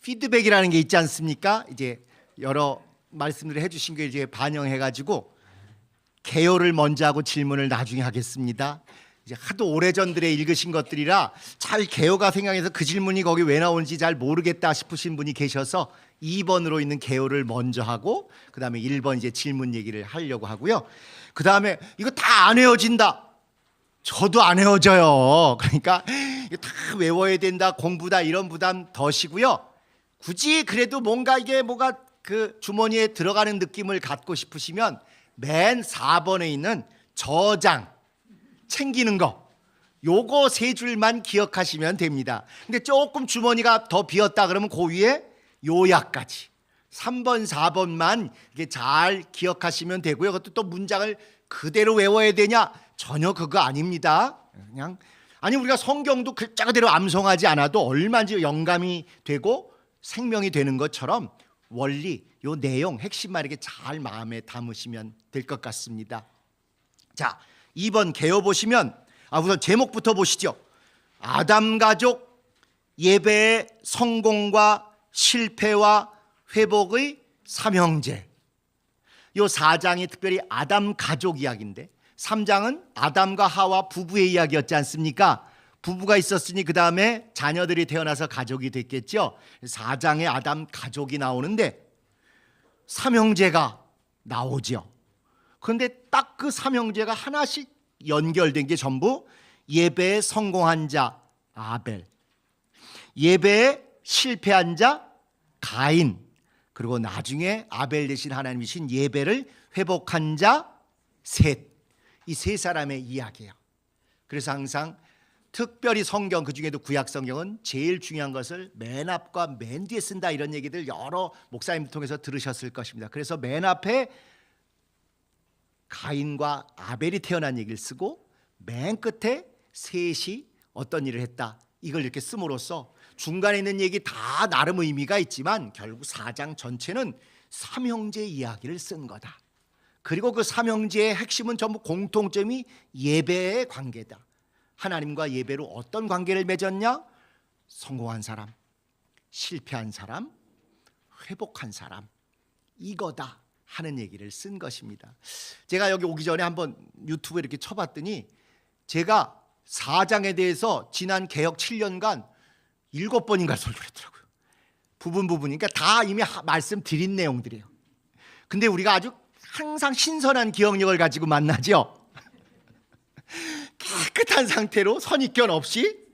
피드백이라는 게 있지 않습니까? 이제 여러 말씀들을 해주신 게 이제 반영해가지고 개요를 먼저 하고 질문을 나중에 하겠습니다. 이제 하도 오래전들에 읽으신 것들이라 잘 개요가 생각해서 그 질문이 거기 왜 나오는지 잘 모르겠다 싶으신 분이 계셔서 2번으로 있는 개요를 먼저 하고 그 다음에 1번 이제 질문 얘기를 하려고 하고요. 그 다음에 이거 다 안 외워진다. 저도 안 외워져요. 그러니까 이거 다 외워야 된다, 공부다 이런 부담 더시고요. 굳이 그래도 뭔가 이게 뭐가 그 주머니에 들어가는 느낌을 갖고 싶으시면 맨 4번에 있는 저장 챙기는 거 요거 세 줄만 기억하시면 됩니다. 근데 조금 주머니가 더 비었다 그러면 그 위에 요약까지 3번 4번만 이게 잘 기억하시면 되고요. 그것도 또 문장을 그대로 외워야 되냐? 전혀 그거 아닙니다. 그냥 아니 우리가 성경도 글자 그대로 암송하지 않아도 얼마든지 영감이 되고 생명이 되는 것처럼 원리, 요 내용 핵심만 이렇게 잘 마음에 담으시면 될 것 같습니다. 자, 2번 개요 보시면 우선 제목부터 보시죠. 아담 가족 예배의 성공과 실패와 회복의 삼형제. 요 4장이 특별히 아담 가족 이야기인데 3장은 아담과 하와 부부의 이야기였지 않습니까? 부부가 있었으니 그 다음에 자녀들이 태어나서 가족이 됐겠죠. 4장에 아담 가족이 나오는데 삼형제가 나오죠. 그런데 딱 그 삼형제가 하나씩 연결된 게 전부 예배에 성공한 자 아벨, 예배에 실패한 자 가인, 그리고 나중에 아벨 대신 하나님이 주신 예배를 회복한 자 셋. 이 세 사람의 이야기예요. 그래서 항상 특별히 성경, 그중에도 구약 성경은 제일 중요한 것을 맨 앞과 맨 뒤에 쓴다 이런 얘기들 여러 목사님 통해서 들으셨을 것입니다. 그래서 맨 앞에 가인과 아벨이 태어난 얘기를 쓰고 맨 끝에 셋이 어떤 일을 했다 이걸 이렇게 씀으로써 중간에 있는 얘기 다 나름 의미가 있지만 결국 4장 전체는 삼형제 이야기를 쓴 거다. 그리고 그 삼형제의 핵심은 전부 공통점이 예배의 관계다. 하나님과 예배로 어떤 관계를 맺었냐? 성공한 사람, 실패한 사람, 회복한 사람, 이거다 하는 얘기를 쓴 것입니다. 제가 여기 오기 전에 한번 유튜브에 이렇게 쳐봤더니 제가 4장에 대해서 지난 개혁 7년간 7번인가 설교를 했더라고요. 부분이니까 다 이미 말씀드린 내용들이에요. 근데 우리가 아주 항상 신선한 기억력을 가지고 만나죠. 깨끗한 상태로 선입견 없이.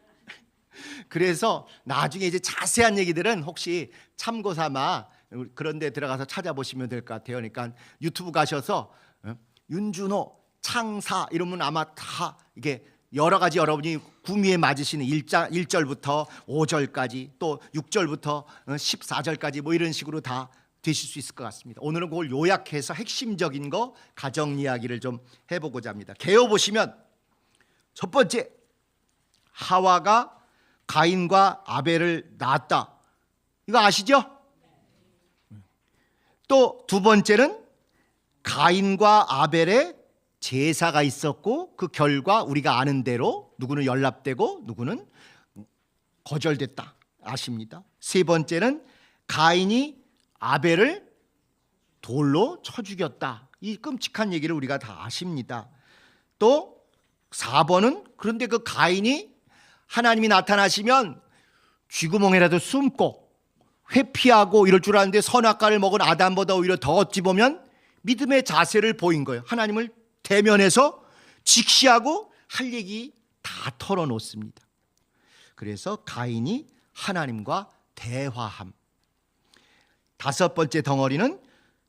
그래서 나중에 이제 자세한 얘기들은 혹시 참고 삼아 그런 데 들어가서 찾아보시면 될 것 같아요. 그러니까 유튜브 가셔서 윤준호 창사 이러면 아마 다 이게 여러 가지 여러분이 구미에 맞으시는 1절부터 5절까지 또 6절부터 14절까지 뭐 이런 식으로 다 되실 수 있을 것 같습니다. 오늘은 그걸 요약해서 핵심적인 거 가정 이야기를 좀 해보고자 합니다. 개요 보시면 첫 번째 하와가 가인과 아벨을 낳았다. 이거 아시죠? 또 두 번째는 가인과 아벨의 제사가 있었고 그 결과 우리가 아는 대로 누구는 연락되고 누구는 거절됐다. 아십니다. 세 번째는 가인이 아벨을 돌로 쳐 죽였다. 이 끔찍한 얘기를 우리가 다 아십니다. 또 4번은 그런데 그 가인이 하나님이 나타나시면 쥐구멍에라도 숨고 회피하고 이럴 줄 알았는데 선악과를 먹은 아담보다 오히려 더 어찌 보면 믿음의 자세를 보인 거예요. 하나님을 대면해서 직시하고 할 얘기 다 털어놓습니다. 그래서 가인이 하나님과 대화함. 다섯 번째 덩어리는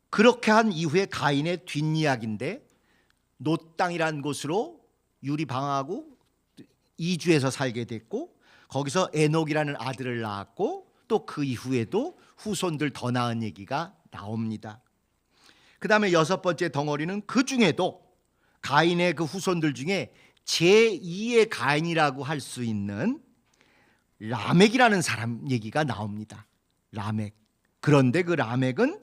그렇게 한 이후에 가인의 뒷이야기인데 놋 땅이라는 곳으로 유리 방하고 이주해서 살게 됐고 거기서 에녹이라는 아들을 낳았고 또 그 이후에도 후손들 더 낳은 얘기가 나옵니다. 그 다음에 여섯 번째 덩어리는 그 중에도 가인의 그 후손들 중에 제2의 가인이라고 할 수 있는 라멕이라는 사람 얘기가 나옵니다. 라멕. 그런데 그 라멕은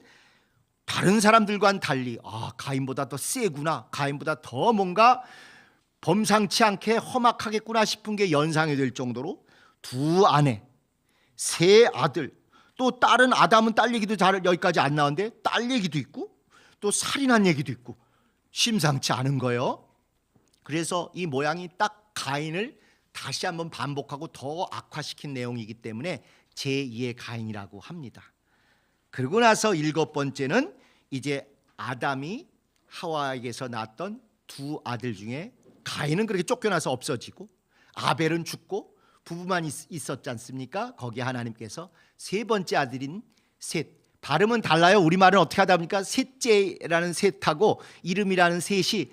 다른 사람들과는 달리 가인보다 더 세구나, 가인보다 더 뭔가 범상치 않게 험악하겠구나 싶은 게 연상이 될 정도로 두 아내, 세 아들, 또 또 딸은 아담은 딸 얘기도 잘 여기까지 안 나오는데 딸 얘기도 있고 또 살인한 얘기도 있고 심상치 않은 거예요. 그래서 이 모양이 딱 가인을 다시 한번 반복하고 더 악화시킨 내용이기 때문에 제2의 가인이라고 합니다. 그러고 나서 7번째는 이제 아담이 하와에게서 낳았던 두 아들 중에 가인은 그렇게 쫓겨나서 없어지고 아벨은 죽고 부부만 있었지 않습니까? 거기에 하나님께서 세 번째 아들인 셋, 발음은 달라요. 우리말은 어떻게 하다 보니까 셋째라는 셋하고 이름이라는 셋이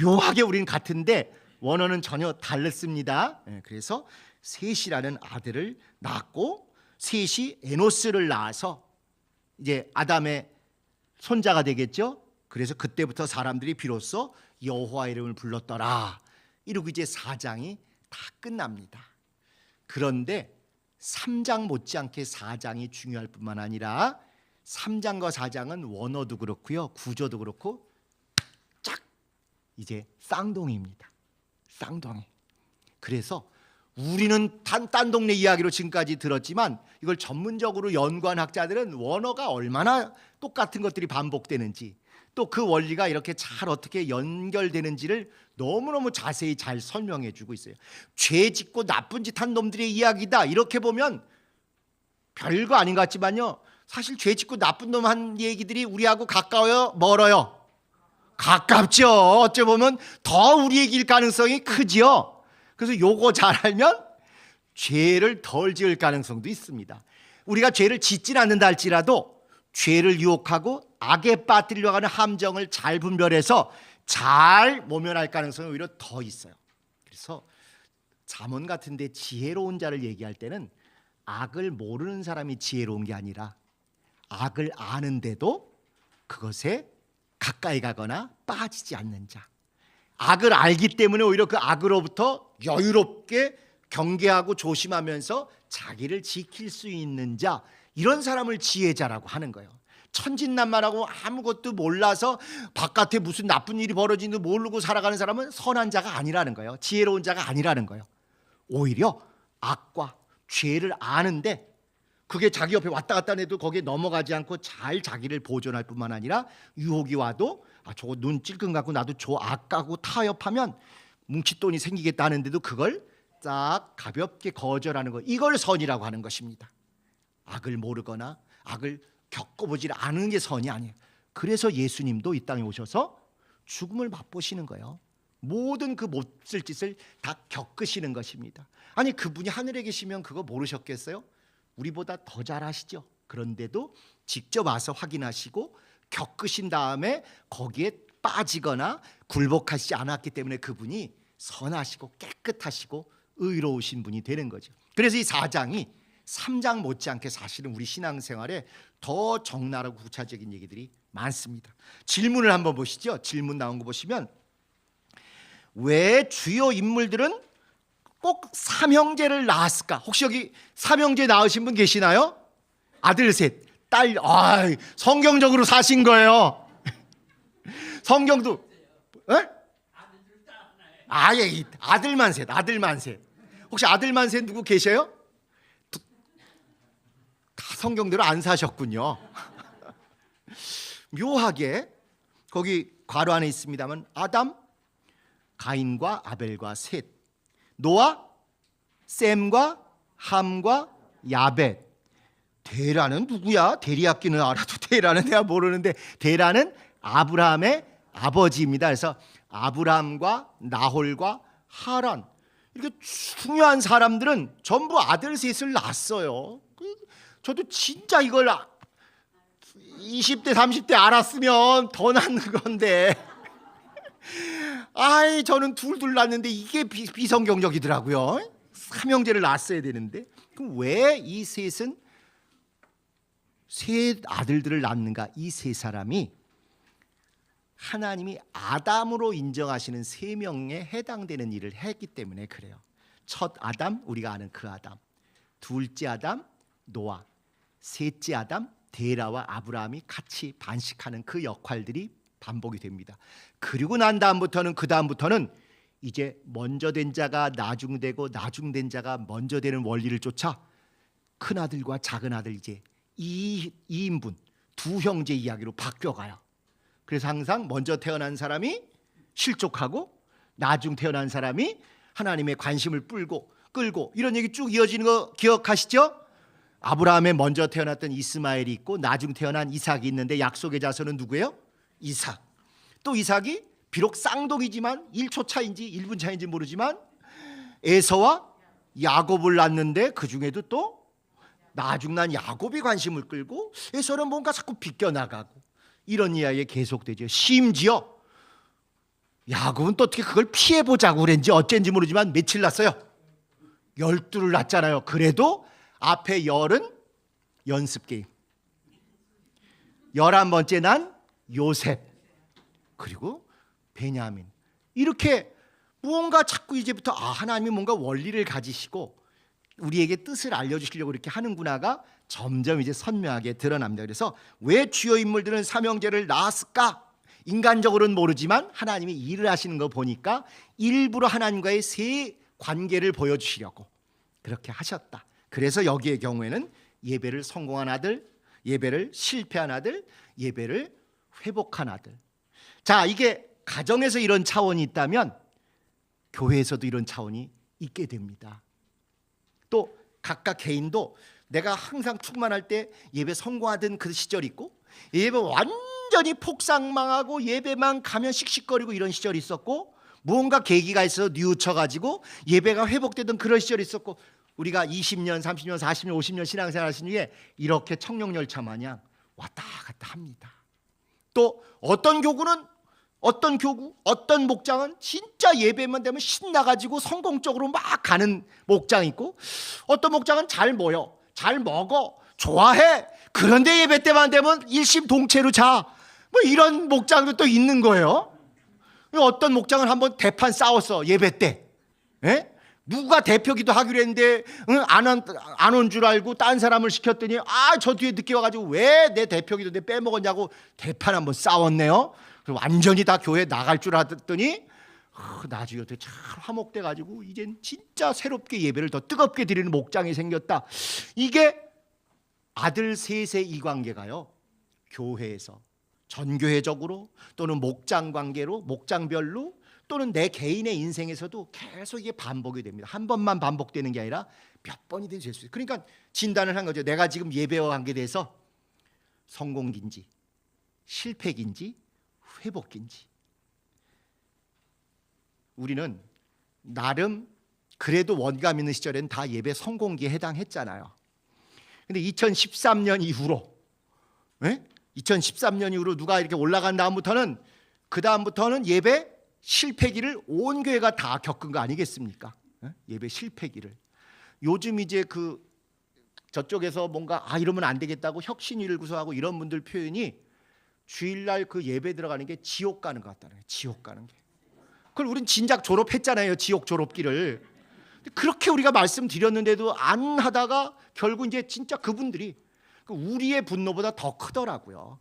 묘하게 우리는 같은데 원어는 전혀 다릅니다. 그래서 셋이라는 아들을 낳았고 셋이 에노스를 낳아서 이제 아담의 손자가 되겠죠. 그래서 그때부터 사람들이 비로소 여호와 이름을 불렀더라. 이러고 이제 4장이 다 끝납니다. 그런데 3장 못지않게 4장이 중요할 뿐만 아니라 3장과 4장은 원어도 그렇고요, 구조도 그렇고 쫙 이제 쌍둥이입니다. 쌍둥이. 그래서 우리는 딴 동네 이야기로 지금까지 들었지만 이걸 전문적으로 연구한 학자들은 원어가 얼마나 똑같은 것들이 반복되는지 또 그 원리가 이렇게 잘 어떻게 연결되는지를 너무너무 자세히 잘 설명해 주고 있어요. 죄 짓고 나쁜 짓 한 놈들의 이야기다 이렇게 보면 별거 아닌 것 같지만요, 사실 죄 짓고 나쁜 놈 한 얘기들이 우리하고 가까워요, 멀어요? 가깝죠. 어째 보면 더 우리 얘기일 가능성이 크지요. 그래서 요거 잘 알면 죄를 덜 지을 가능성도 있습니다. 우리가 죄를 짓진 않는다 할지라도 죄를 유혹하고 악에 빠뜨리려고 하는 함정을 잘 분별해서 잘 모면할 가능성이 오히려 더 있어요. 그래서 잠언 같은 데 지혜로운 자를 얘기할 때는 악을 모르는 사람이 지혜로운 게 아니라 악을 아는데도 그것에 가까이 가거나 빠지지 않는 자, 악을 알기 때문에 오히려 그 악으로부터 여유롭게 경계하고 조심하면서 자기를 지킬 수 있는 자, 이런 사람을 지혜자라고 하는 거예요. 천진난만하고 아무것도 몰라서 바깥에 무슨 나쁜 일이 벌어지는지 모르고 살아가는 사람은 선한 자가 아니라는 거예요. 지혜로운 자가 아니라는 거예요. 오히려 악과 죄를 아는데 그게 자기 옆에 왔다 갔다 해도 거기에 넘어가지 않고 잘 자기를 보존할 뿐만 아니라 유혹이 와도 저거 눈 찔끔 갖고 나도 저 악하고 타협하면 뭉칫돈이 생기겠다 하는데도 그걸 딱 가볍게 거절하는 것, 이걸 선이라고 하는 것입니다. 악을 모르거나 악을 겪어보지 않은 게 선이 아니에요. 그래서 예수님도 이 땅에 오셔서 죽음을 맛보시는 거예요. 모든 그 못쓸 짓을 다 겪으시는 것입니다. 아니 그분이 하늘에 계시면 그거 모르셨겠어요? 우리보다 더 잘 아시죠. 그런데도 직접 와서 확인하시고 겪으신 다음에 거기에 빠지거나 굴복하시지 않았기 때문에 그분이 선하시고 깨끗하시고 의로우신 분이 되는 거죠. 그래서 이 4장이 3장 못지않게 사실은 우리 신앙생활에 더 적나라하고 구체적인 얘기들이 많습니다. 질문을 한번 보시죠. 질문 나온 거 보시면 왜 주요 인물들은 꼭 삼형제를 낳았을까? 혹시 여기 삼형제 낳으신 분 계시나요? 아들 셋, 딸, 성경적으로 사신 거예요. 성경도 예, 아들만 셋. 혹시 아들만 셋 누구 계셔요? 다 성경대로 안 사셨군요. 묘하게 거기 괄호 안에 있습니다만 아담, 가인과 아벨과 셋, 노아, 셈과 함과 야벳. 데라는 누구야? 데리야끼는 알아도 데라는 내가 모르는데 데라는 아브라함의 아버지입니다. 그래서 아브라함과 나홀과 하란, 이렇게 중요한 사람들은 전부 아들 셋을 낳았어요. 저도 진짜 이걸 20대 30대 알았으면 더 낳는 건데 저는 둘 낳았는데 이게 비성경적이더라고요. 삼형제를 낳았어야 되는데 그럼 왜 이 셋은 세 아들들을 낳는가? 이 세 사람이 하나님이 아담으로 인정하시는 세 명에 해당되는 일을 했기 때문에 그래요. 첫 아담, 우리가 아는 그 아담, 둘째 아담, 노아, 셋째 아담, 데라와 아브라함이 같이 반식하는 그 역할들이 반복이 됩니다. 그리고 난 다음부터는 이제 먼저 된 자가 나중되고 나중된 자가 먼저 되는 원리를 쫓아 큰 아들과 작은 아들 이제 2인분 두 형제 이야기로 바뀌어가요. 그래서 항상 먼저 태어난 사람이 실족하고 나중 태어난 사람이 하나님의 관심을 끌고 이런 얘기 쭉 이어지는 거 기억하시죠? 아브라함의 먼저 태어났던 이스마엘이 있고 나중 태어난 이삭이 있는데 약속의 자손은 누구예요? 이삭. 또 이삭이 비록 쌍둥이지만 1초 차인지 1분 차인지 모르지만 에서와 야곱을 낳는데 그 중에도 또 나중 난 야곱이 관심을 끌고 에서는 뭔가 자꾸 비껴나가고 이런 이야기가 계속되죠. 심지어 야곱은 또 어떻게 그걸 피해보자고 그랬는지 어쩐지 모르지만 며칠 낳았어요? 12를 낳았잖아요. 그래도 앞에 10은 연습게임, 11번째 난 요셉, 그리고 베냐민. 이렇게 무언가 자꾸 이제부터 하나님이 뭔가 원리를 가지시고 우리에게 뜻을 알려주시려고 이렇게 하는구나가 점점 이제 선명하게 드러납니다. 그래서 왜 주요 인물들은 삼형제를 낳았을까? 인간적으로는 모르지만 하나님이 일을 하시는 거 보니까 일부러 하나님과의 새 관계를 보여주시려고 그렇게 하셨다. 그래서 여기의 경우에는 예배를 성공한 아들, 예배를 실패한 아들, 예배를 회복한 아들. 자, 이게 가정에서 이런 차원이 있다면 교회에서도 이런 차원이 있게 됩니다. 또 각각 개인도 내가 항상 충만할 때 예배 성공하던 그 시절이 있고 예배 완전히 폭삭망하고 예배만 가면 씩씩거리고 이런 시절이 있었고 무언가 계기가 있어서 뉘우쳐가지고 예배가 회복되던 그런 시절이 있었고 우리가 20년, 30년, 40년, 50년 신앙생활 하신 후에 이렇게 청룡열차 마냥 왔다 갔다 합니다. 또 어떤 교구는 어떤 목장은 진짜 예배만 되면 신나가지고 성공적으로 막 가는 목장이 있고 어떤 목장은 잘 모여, 잘 먹어, 좋아해. 그런데 예배 때만 되면 일심동체로 자. 뭐 이런 목장도 또 있는 거예요. 어떤 목장은 한번 대판 싸웠어 예배 때. 에? 누가 대표기도 하기로 했는데 안 온 줄 알고 딴 사람을 시켰더니 저 뒤에 늦게 와가지고 왜 내 대표기도 내 빼먹었냐고 대판 한번 싸웠네요. 완전히 다 교회 나갈 줄 알았더니 나중에 어떻게 잘 화목돼가지고 이젠 진짜 새롭게 예배를 더 뜨겁게 드리는 목장이 생겼다. 이게 아들 셋의 이 관계가요 교회에서 전교회적으로 또는 목장 관계로 목장별로 또는 내 개인의 인생에서도 계속 이게 반복이 됩니다. 한 번만 반복되는 게 아니라 몇 번이든 될 수 있어요. 그러니까 진단을 한 거죠. 내가 지금 예배와 관계돼서 성공기인지 실패기인지 회복기인지. 우리는 나름 그래도 원감 있는 시절엔 다 예배 성공기에 해당했잖아요. 근데 2013년 이후로 2013년 이후로 누가 이렇게 올라간 다음부터는 그 다음부터는 예배 실패기를 온 교회가 다 겪은 거 아니겠습니까? 예배 실패기를. 요즘 이제 그 저쪽에서 뭔가 이러면 안 되겠다고 혁신위를 구성하고 이런 분들 표현이 주일날 그 예배 들어가는 게 지옥 가는 것 같다는 거예요. 지옥 가는 게. 그걸 우린 진작 졸업했잖아요. 지옥 졸업기를. 그렇게 우리가 말씀드렸는데도 안 하다가 결국 이제 진짜 그분들이 우리의 분노보다 더 크더라고요.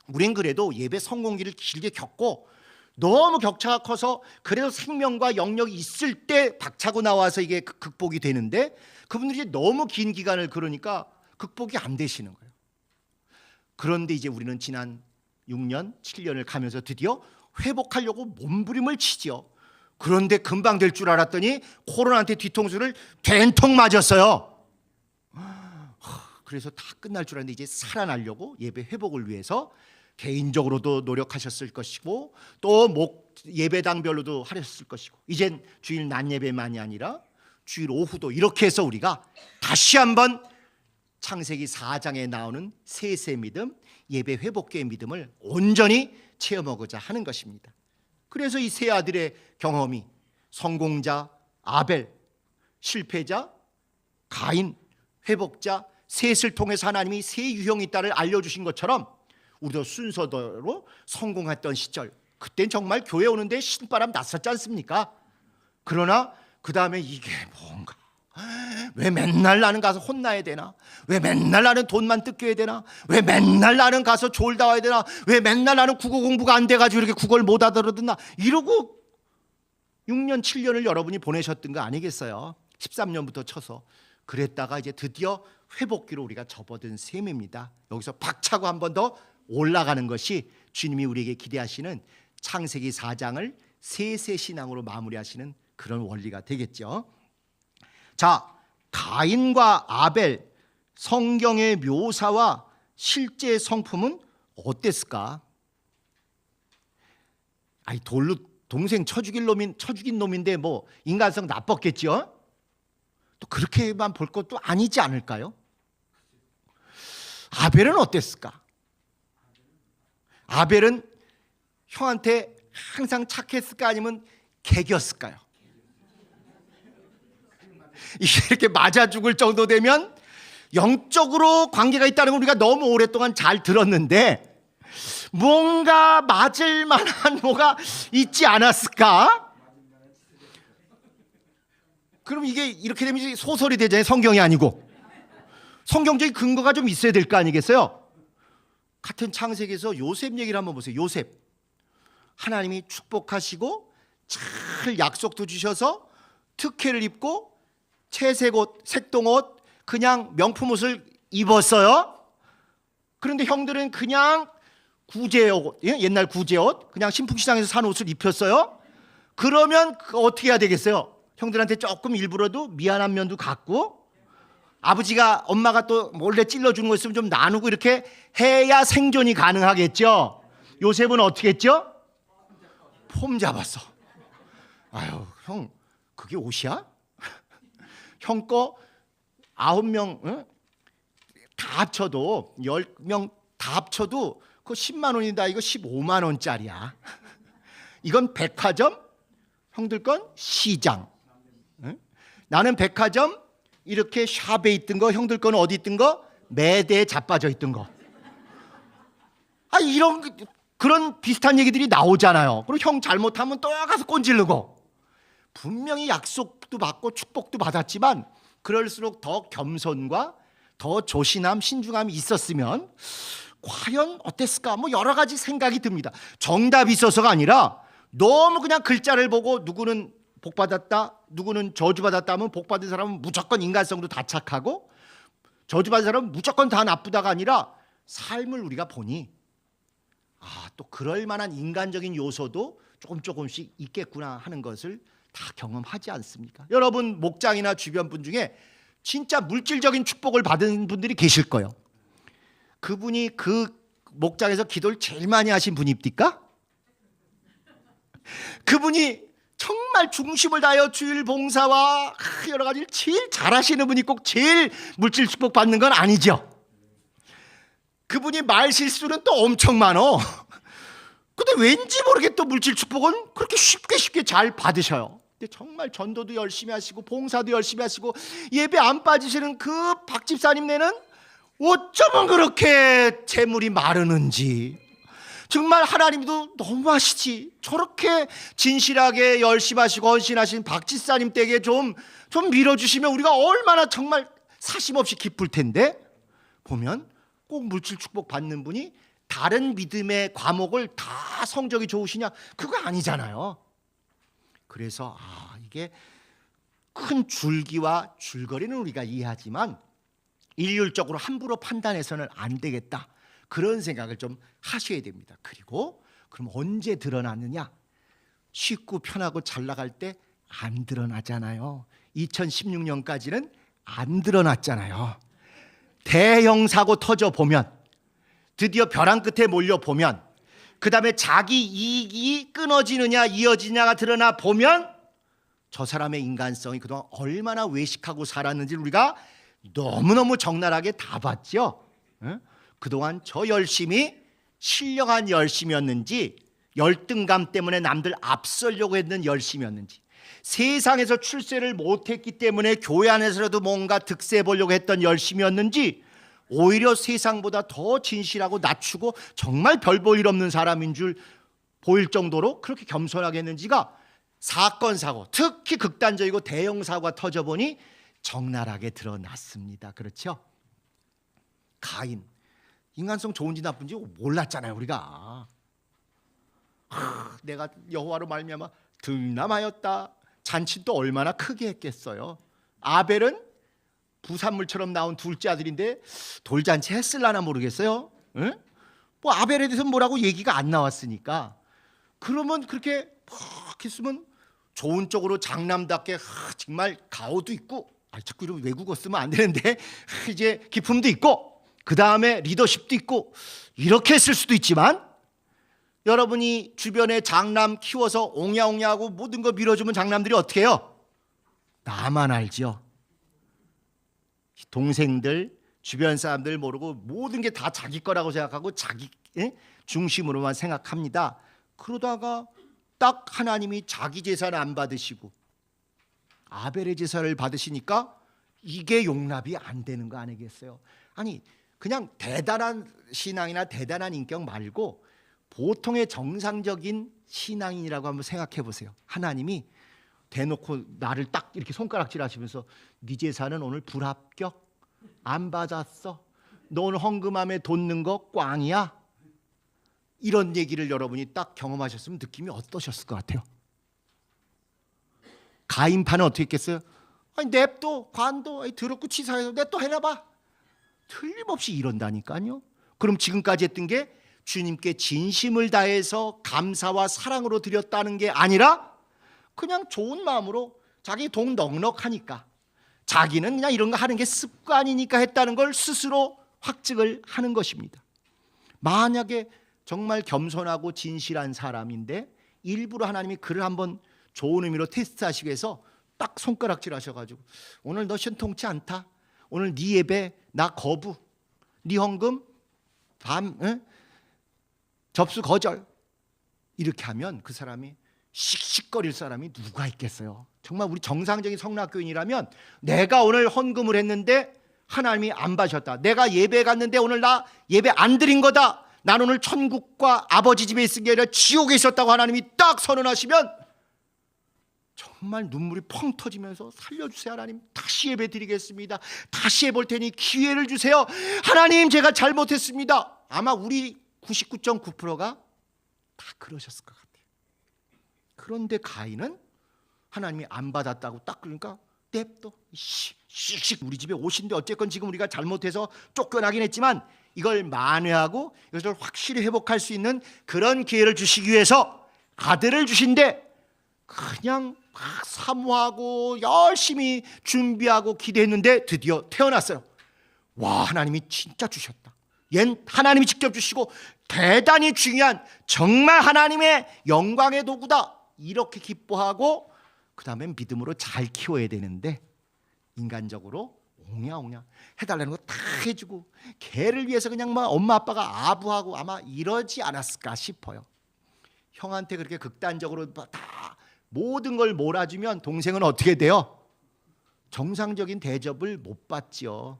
우린 그래도 예배 성공기를 길게 겪고 너무 격차가 커서 그래도 생명과 영역이 있을 때 박차고 나와서 이게 극복이 되는데 그분들이 너무 긴 기간을 그러니까 극복이 안 되시는 거예요. 그런데 이제 우리는 지난 6년, 7년을 가면서 드디어 회복하려고 몸부림을 치죠. 그런데 금방 될 줄 알았더니 코로나한테 뒤통수를 된통 맞았어요. 그래서 다 끝날 줄 알았는데 이제 살아나려고 예배 회복을 위해서 개인적으로도 노력하셨을 것이고 또 예배당별로도 하셨을 것이고 이젠 주일 낮 예배만이 아니라 주일 오후도 이렇게 해서 우리가 다시 한번 창세기 4장에 나오는 셋의 믿음, 예배 회복계의 믿음을 온전히 체험하고자 하는 것입니다. 그래서 이 세 아들의 경험이 성공자 아벨, 실패자 가인, 회복자 셋을 통해서 하나님이 세 유형이 있다를 알려주신 것처럼 우리도 순서대로 성공했던 시절, 그땐 정말 교회 오는데 신바람 났었지 않습니까? 그러나 그 다음에 이게 뭔가 왜 맨날 나는 가서 혼나야 되나? 왜 맨날 나는 돈만 뜯겨야 되나? 왜 맨날 나는 가서 졸다 와야 되나? 왜 맨날 나는 국어 공부가 안 돼가지고 이렇게 국어를 못 알아듣나? 이러고 6년 7년을 여러분이 보내셨던 거 아니겠어요? 13년부터 쳐서 그랬다가 이제 드디어 회복기로 우리가 접어든 셈입니다. 여기서 박차고 한 번 더 올라가는 것이 주님이 우리에게 기대하시는 창세기 4장을 세세 신앙으로 마무리하시는 그런 원리가 되겠죠. 자, 가인과 아벨 성경의 묘사와 실제 성품은 어땠을까? 아니, 돌로 동생 쳐죽인 놈인데 뭐 인간성 나빴겠죠? 또 그렇게만 볼 것도 아니지 않을까요? 아벨은 어땠을까? 아벨은 형한테 항상 착했을까 아니면 개겼을까요? 이게 이렇게 맞아 죽을 정도 되면 영적으로 관계가 있다는 걸 우리가 너무 오랫동안 잘 들었는데 뭔가 맞을 만한 뭐가 있지 않았을까? 그럼 이게 이렇게 되면 이제 소설이 되잖아요. 성경이 아니고. 성경적인 근거가 좀 있어야 될 거 아니겠어요? 같은 창세기에서 요셉 얘기를 한번 보세요. 요셉. 하나님이 축복하시고 잘 약속도 주셔서 특혜를 입고 채색 옷, 색동옷, 그냥 명품 옷을 입었어요. 그런데 형들은 그냥 구제옷, 옛날 구제옷, 그냥 신풍시장에서 산 옷을 입혔어요. 그러면 어떻게 해야 되겠어요? 형들한테 조금 일부러도 미안한 면도 갖고 아버지가 엄마가 또 몰래 찔러주는 거 있으면 좀 나누고 이렇게 해야 생존이 가능하겠죠. 요셉은 어떻게 했죠? 폼 잡았어. 아유, 형 그게 옷이야? 형 거 9명 다 합쳐도 10명 다 합쳐도 그거 10만 원이다. 이거 15만 원짜리야. 이건 백화점, 형들 건 시장. 나는 백화점 이렇게 샵에 있던 거, 형들 거는 어디 있던 거? 매대에 자빠져 있던 거. 아, 이런 그런 비슷한 얘기들이 나오잖아요. 그리고 형 잘못하면 또 가서 꼰질르고. 분명히 약속도 받고 축복도 받았지만 그럴수록 더 겸손과 더 조신함, 신중함이 있었으면 과연 어땠을까? 뭐 여러 가지 생각이 듭니다. 정답이 있어서가 아니라 너무 그냥 글자를 보고 누구는 복 받았다, 누구는 저주 받았다 하면 복 받은 사람은 무조건 인간성도 다 착하고 저주 받은 사람은 무조건 다 나쁘다가 아니라 삶을 우리가 보니 또 그럴 만한 인간적인 요소도 조금씩 있겠구나 하는 것을 다 경험하지 않습니까? 여러분 목장이나 주변 분 중에 진짜 물질적인 축복을 받은 분들이 계실 거예요. 그분이 그 목장에서 기도를 제일 많이 하신 분입니까? 그분이 정말 중심을 다하여 주일 봉사와 여러 가지를 제일 잘하시는 분이 꼭 제일 물질 축복 받는 건 아니죠. 그분이 말 실수는 또 엄청 많어. 근데 왠지 모르게 또 물질 축복은 그렇게 쉽게 잘 받으셔요. 근데 정말 전도도 열심히 하시고 봉사도 열심히 하시고 예배 안 빠지시는 그 박 집사님네는 어쩌면 그렇게 재물이 마르는지. 정말 하나님도 너무하시지. 저렇게 진실하게 열심히 하시고 헌신하신 박 집사님 댁에 좀 밀어주시면 우리가 얼마나 정말 사심없이 기쁠 텐데, 보면 꼭 물질 축복 받는 분이 다른 믿음의 과목을 다 성적이 좋으시냐? 그거 아니잖아요. 그래서 이게 큰 줄기와 줄거리는 우리가 이해하지만 일률적으로 함부로 판단해서는 안 되겠다. 그런 생각을 좀 하셔야 됩니다. 그리고 그럼 언제 드러나느냐? 쉽고 편하고 잘 나갈 때 안 드러나잖아요. 2016년까지는 안 드러났잖아요. 대형 사고 터져 보면, 드디어 벼랑 끝에 몰려 보면, 그 다음에 자기 이익이 끊어지느냐 이어지느냐가 드러나 보면 저 사람의 인간성이 그동안 얼마나 외식하고 살았는지를 우리가 너무너무 적나라하게 다 봤죠. 그동안 저 열심이 신령한 열심이었는지, 열등감 때문에 남들 앞서려고 했는 열심이었는지, 세상에서 출세를 못했기 때문에 교회 안에서라도 뭔가 득세 보려고 했던 열심이었는지, 오히려 세상보다 더 진실하고 낮추고 정말 별 볼 일 없는 사람인 줄 보일 정도로 그렇게 겸손하게 했는지가 사건 사고, 특히 극단적이고 대형 사고가 터져보니 적나라하게 드러났습니다. 그렇죠? 가인, 인간성 좋은지 나쁜지 몰랐잖아요. 우리가 내가 여호와로 말미암아 등남하였다. 잔치도 얼마나 크게 했겠어요. 아벨은 부산물처럼 나온 둘째 아들인데 돌잔치 했을라나 모르겠어요. 응? 뭐 아벨에 대해서 뭐라고 얘기가 안 나왔으니까. 그러면 그렇게 막 했으면 좋은 쪽으로 장남답게 정말 가오도 있고, 자꾸 이런 외국어 쓰면 안 되는데 이제 기품도 있고, 그 다음에 리더십도 있고, 이렇게 했을 수도 있지만, 여러분이 주변에 장남 키워서 옹야옹야하고 모든 거 밀어주면 장남들이 어떻게 해요? 나만 알죠. 동생들, 주변 사람들 모르고 모든 게 다 자기 거라고 생각하고 자기 중심으로만 생각합니다. 그러다가 딱 하나님이 자기 제사를 안 받으시고 아벨의 제사를 받으시니까 이게 용납이 안 되는 거 아니겠어요? 아니, 그냥 대단한 신앙이나 대단한 인격 말고 보통의 정상적인 신앙인이라고 한번 생각해 보세요. 하나님이 대놓고 나를 딱 이렇게 손가락질 하시면서 네 제사는 오늘 불합격, 안 받았어, 너 오늘 헌금함에 돈 넣은 거 꽝이야, 이런 얘기를 여러분이 딱 경험하셨으면 느낌이 어떠셨을 것 같아요? 가인파는 어떻게 했겠어요? 아니, 냅둬, 관도, 더럽고 치사해서 냅둬 해놔봐. 틀림없이 이런다니까요. 그럼 지금까지 했던 게 주님께 진심을 다해서 감사와 사랑으로 드렸다는 게 아니라 그냥 좋은 마음으로 자기 돈 넉넉하니까, 자기는 그냥 이런 거 하는 게 습관이니까 했다는 걸 스스로 확증을 하는 것입니다. 만약에 정말 겸손하고 진실한 사람인데 일부러 하나님이 그를 한번 좋은 의미로 테스트하시기 위해서 딱 손가락질 하셔가지고 오늘 너 신통치 않다, 오늘 네 예배 나 거부, 네 헌금 접수 거절, 이렇게 하면 그 사람이 씩씩거릴 사람이 누가 있겠어요? 정말 우리 정상적인 성락교인이라면 내가 오늘 헌금을 했는데 하나님이 안 받으셨다, 내가 예배 갔는데 오늘 나 예배 안 드린 거다, 난 오늘 천국과 아버지 집에 있은 게 아니라 지옥에 있었다고 하나님이 딱 선언하시면 정말 눈물이 펑 터지면서 살려주세요 하나님, 다시 예배 드리겠습니다, 다시 해볼 테니 기회를 주세요 하나님, 제가 잘못했습니다. 아마 우리 99.9%가 다 그러셨을 것 같아요. 그런데 가인은 하나님이 안 받았다고 딱 그러니까 냅둬, 씩씩 우리 집에 오신데 어쨌건 지금 우리가 잘못해서 쫓겨나긴 했지만 이걸 만회하고 이것을 확실히 회복할 수 있는 그런 기회를 주시기 위해서 아들을 주신데 그냥 막 사모하고 열심히 준비하고 기대했는데 드디어 태어났어요. 와, 하나님이 진짜 주셨다, 얜 하나님이 직접 주시고 대단히 중요한 정말 하나님의 영광의 도구다, 이렇게 기뻐하고 그 다음에 믿음으로 잘 키워야 되는데 인간적으로 옹야옹야 해달라는 거 다 해주고 걔를 위해서 그냥 막 엄마 아빠가 아부하고 아마 이러지 않았을까 싶어요. 형한테 그렇게 극단적으로 다 모든 걸 몰아주면 동생은 어떻게 돼요? 정상적인 대접을 못 받지요.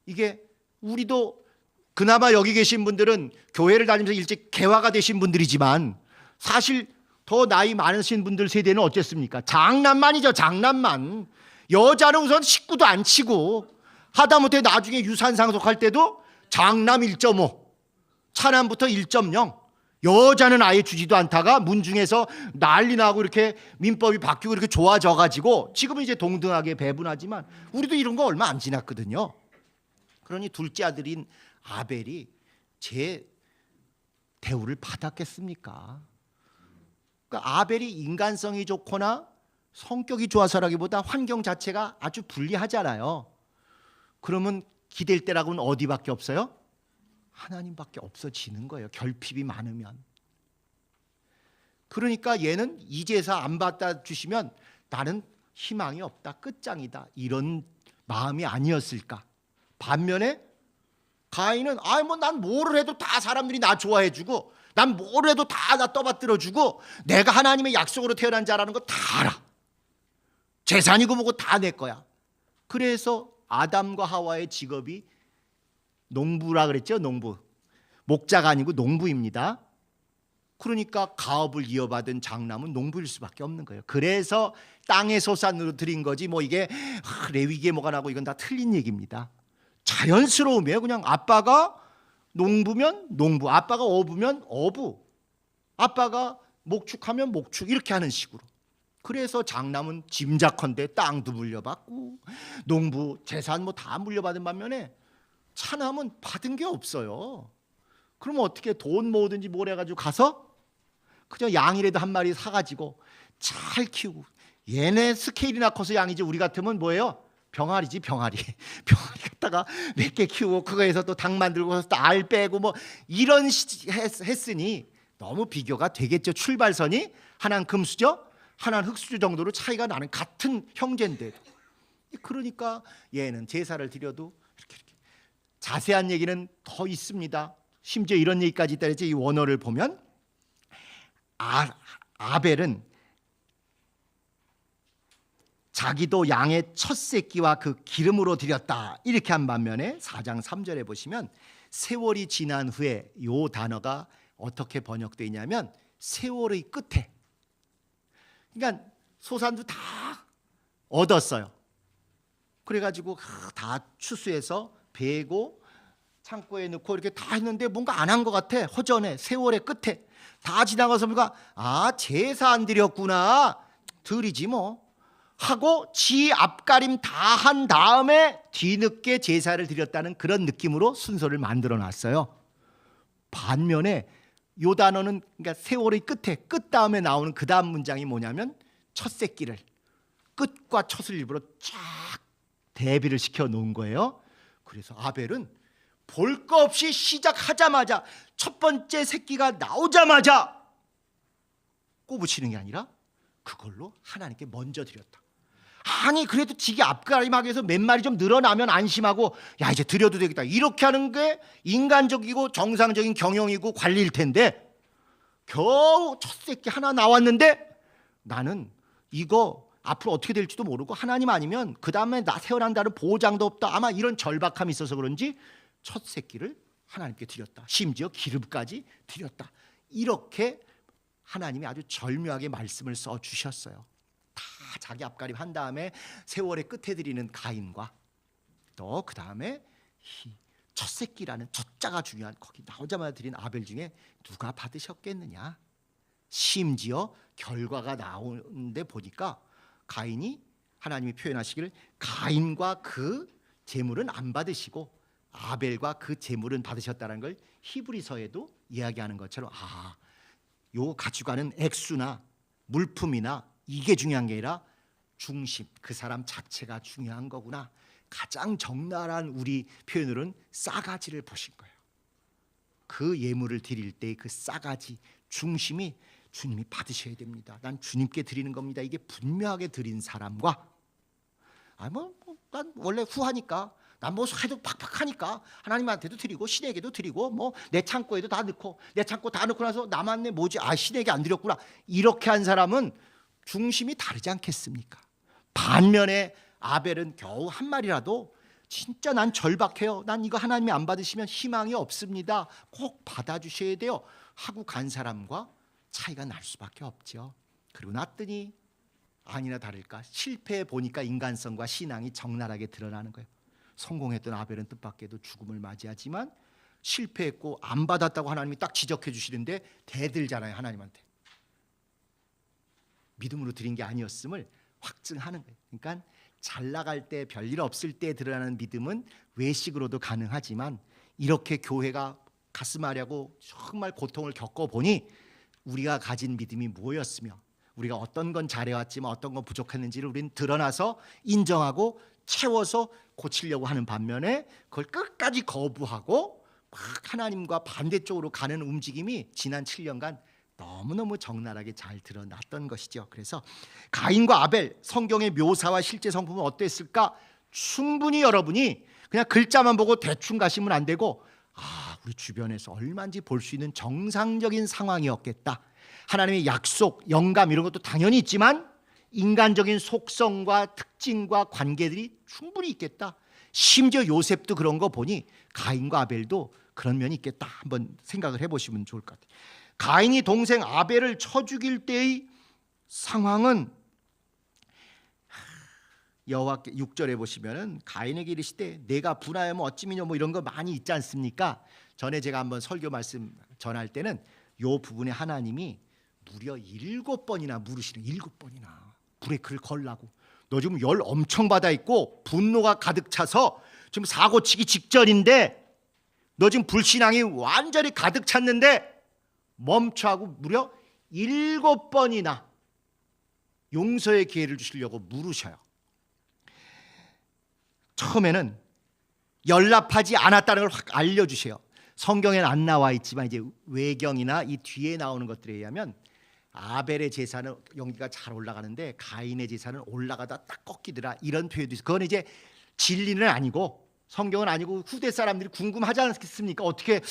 이게 우리도 그나마 여기 계신 분들은 교회를 다니면서 일찍 개화가 되신 분들이지만 사실 더 나이 많으신 분들 세대는 어땠습니까? 장남만이죠, 장남만. 여자는 우선 식구도 안 치고 하다못해 나중에 유산 상속할 때도 장남 1.5, 차남부터 1.0, 여자는 아예 주지도 않다가 문중에서 난리 나고 이렇게 민법이 바뀌고 이렇게 좋아져 가지고 지금은 이제 동등하게 배분하지만 우리도 이런 거 얼마 안 지났거든요. 그러니 둘째 아들인 아벨이 제 대우를 받았겠습니까? 그러니까 아벨이 인간성이 좋거나 성격이 좋아서라기보다 환경 자체가 아주 불리하잖아요. 그러면 기댈 때라고는 어디밖에 없어요? 하나님밖에 없어지는 거예요, 결핍이 많으면. 그러니까 얘는 이 제사 안 받다 주시면 나는 희망이 없다, 끝장이다, 이런 마음이 아니었을까. 반면에 가인은 난 뭐를 해도 다 사람들이 나 좋아해주고 난 뭘 해도 다 나 떠받들어주고 내가 하나님의 약속으로 태어난 자라는 거 다 알아, 재산이고 뭐고 다 내 거야. 그래서 아담과 하와의 직업이 농부라 그랬죠. 농부, 목자가 아니고 농부입니다. 그러니까 가업을 이어받은 장남은 농부일 수밖에 없는 거예요. 그래서 땅의 소산으로 드린 거지 뭐 이게 레위기에 뭐가 나고 이건 다 틀린 얘기입니다. 자연스러움이에요. 그냥 아빠가 농부면 농부, 아빠가 어부면 어부, 아빠가 목축하면 목축, 이렇게 하는 식으로. 그래서 장남은 짐작컨대 땅도 물려받고 농부 재산 뭐 다 물려받은 반면에 차남은 받은 게 없어요. 그러면 어떻게 돈 모으든지 뭘 해가지고 가서 그냥 양이라도 한 마리 사가지고 잘 키우고, 얘네 스케일이나 커서 양이지 우리 같으면 뭐예요? 병아리지 병아리. 병아리 갖다가 몇 개 키우고 그거에서 또 닭 만들고 또 알 빼고 뭐 이런 했으니 너무 비교가 되겠죠. 출발선이 하나는 금수저 하나는 흙수저 정도로 차이가 나는 같은 형제인데, 그러니까 얘는 제사를 드려도 이렇게 자세한 얘기는 더 있습니다. 심지어 이런 얘기까지 있다 그랬지. 이 원어를 보면 아벨은 자기도 양의 첫 새끼와 그 기름으로 드렸다 이렇게 한 반면에 4장 3절에 보시면 세월이 지난 후에 이 단어가 어떻게 번역되어 있냐면 세월의 끝에, 그러니까 소산도 다 얻었어요. 그래가지고 다 추수해서 베고 창고에 넣고 이렇게 다 했는데 뭔가 안 한 것 같아. 허전해. 세월의 끝에 다 지나가서 보니까 제사 안 드렸구나, 드리지 뭐 하고 지 앞가림 다 한 다음에 뒤늦게 제사를 드렸다는 그런 느낌으로 순서를 만들어 놨어요. 반면에 요 단어는 그러니까 세월의 끝에 끝 다음에 나오는 그 다음 문장이 뭐냐면 첫 새끼를 끝과 첫을 일부러 쫙 대비를 시켜 놓은 거예요. 그래서 아벨은 볼 거 없이 시작하자마자 첫 번째 새끼가 나오자마자 꼬부치는 게 아니라 그걸로 하나님께 먼저 드렸다. 아니 그래도 지게 앞가림하게 해서 몇 마리 좀 늘어나면 안심하고 야 이제 드려도 되겠다 이렇게 하는 게 인간적이고 정상적인 경영이고 관리일 텐데, 겨우 첫 새끼 하나 나왔는데 나는 이거 앞으로 어떻게 될지도 모르고 하나님 아니면 그 다음에 나 태어난다는 보장도 없다, 아마 이런 절박함이 있어서 그런지 첫 새끼를 하나님께 드렸다, 심지어 기름까지 드렸다, 이렇게 하나님이 아주 절묘하게 말씀을 써주셨어요. 다 자기 앞가림 한 다음에 세월의 끝에 드리는 가인과 또 그 다음에 첫 새끼라는 첫자가 중요한 거기 나오자마자 드린 아벨 중에 누가 받으셨겠느냐. 심지어 결과가 나오는데 보니까 가인이, 하나님이 표현하시기를 가인과 그 제물은 안 받으시고 아벨과 그 제물은 받으셨다는 걸 히브리서에도 이야기하는 것처럼 요 가져가는 액수나 물품이나 이게 중요한 게 아니라 중심, 그 사람 자체가 중요한 거구나. 가장 적나라한 우리 표현으로는 싸가지를 보신 거예요. 그 예물을 드릴 때 그 싸가지, 중심이 주님이 받으셔야 됩니다. 난 주님께 드리는 겁니다. 이게 분명하게 드린 사람과 난 원래 후하니까 난 뭐 해도 팍팍하니까 하나님한테도 드리고 신에게도 드리고 뭐 내 창고에도 다 넣고 내 창고 다 넣고 나서 남았네 뭐지 신에게 안 드렸구나, 이렇게 한 사람은 중심이 다르지 않겠습니까? 반면에 아벨은 겨우 한 마리라도 진짜 난 절박해요, 난 이거 하나님이 안 받으시면 희망이 없습니다, 꼭 받아주셔야 돼요 하고 간 사람과 차이가 날 수밖에 없죠. 그리고 났더니 아니나 다를까 실패해 보니까 인간성과 신앙이 적나라하게 드러나는 거예요. 성공했던 아벨은 뜻밖에도 죽음을 맞이하지만 실패했고 안 받았다고 하나님이 딱 지적해 주시는데 대들잖아요. 하나님한테 믿음으로 드린 게 아니었음을 확증하는 거예요. 그러니까 잘 나갈 때 별일 없을 때 드러나는 믿음은 외식으로도 가능하지만 이렇게 교회가 가슴앓이하고 정말 고통을 겪어보니 우리가 가진 믿음이 뭐였으며 우리가 어떤 건 잘해왔지만 어떤 건 부족했는지를 우리는 드러나서 인정하고 채워서 고치려고 하는 반면에 그걸 끝까지 거부하고 막 하나님과 반대쪽으로 가는 움직임이 지난 7년간 너무너무 적나라하게 잘 드러났던 것이죠. 그래서 가인과 아벨, 성경의 묘사와 실제 성품은 어땠을까? 충분히 여러분이 그냥 글자만 보고 대충 가시면 안 되고 우리 주변에서 얼마인지 볼 수 있는 정상적인 상황이었겠다. 하나님의 약속, 영감 이런 것도 당연히 있지만 인간적인 속성과 특징과 관계들이 충분히 있겠다. 심지어 요셉도 그런 거 보니 가인과 아벨도 그런 면이 있겠다. 한번 생각을 해보시면 좋을 것 같아요. 가인이 동생 아벨을 쳐 죽일 때의 상황은 여호와께 6절에 보시면은 가인에게 이르시되 내가 분하여면 어찌미뇨 뭐 이런 거 많이 있지 않습니까? 전에 제가 한번 설교 말씀 전할 때는 요 부분에 하나님이 무려 7번이나 물으시는, 7번이나 브레이크를 걸라고. 너 지금 열 엄청 받아 있고 분노가 가득 차서 지금 사고 치기 직전인데 너 지금 불신앙이 완전히 가득 찼는데 멈춰 하고 무려 7번이나 용서의 기회를 주시려고 물으셔요. 처음에는 연락하지 않았다는 걸 확 알려주세요. 성경에는 안 나와 있지만 이제 외경이나 이 뒤에 나오는 것들에 의하면 아벨의 제사는 연기가 잘 올라가는데 가인의 제사는 올라가다 딱 꺾이더라, 이런 표현도 있어요. 그건 이제 진리는 아니고 성경은 아니고 후대 사람들이 궁금하지 않겠습니까? 어떻게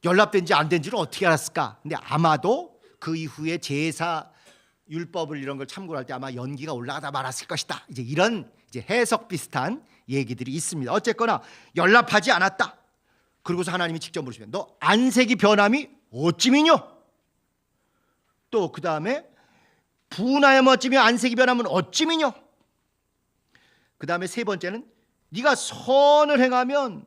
연락된지 안 된지를 어떻게 알았을까? 근데 아마도 그 이후에 제사 율법을 이런 걸 참고를 할 때 아마 연기가 올라가다 말았을 것이다. 이제 이런 이제 해석 비슷한 얘기들이 있습니다. 어쨌거나 연락하지 않았다. 그리고서 하나님이 직접 물으시면 너 안색이 변함이 어찌미뇨? 또 그 다음에 분하여 어찌며 안색이 변하면 어찌미뇨? 그 다음에 세 번째는 네가 선을 행하면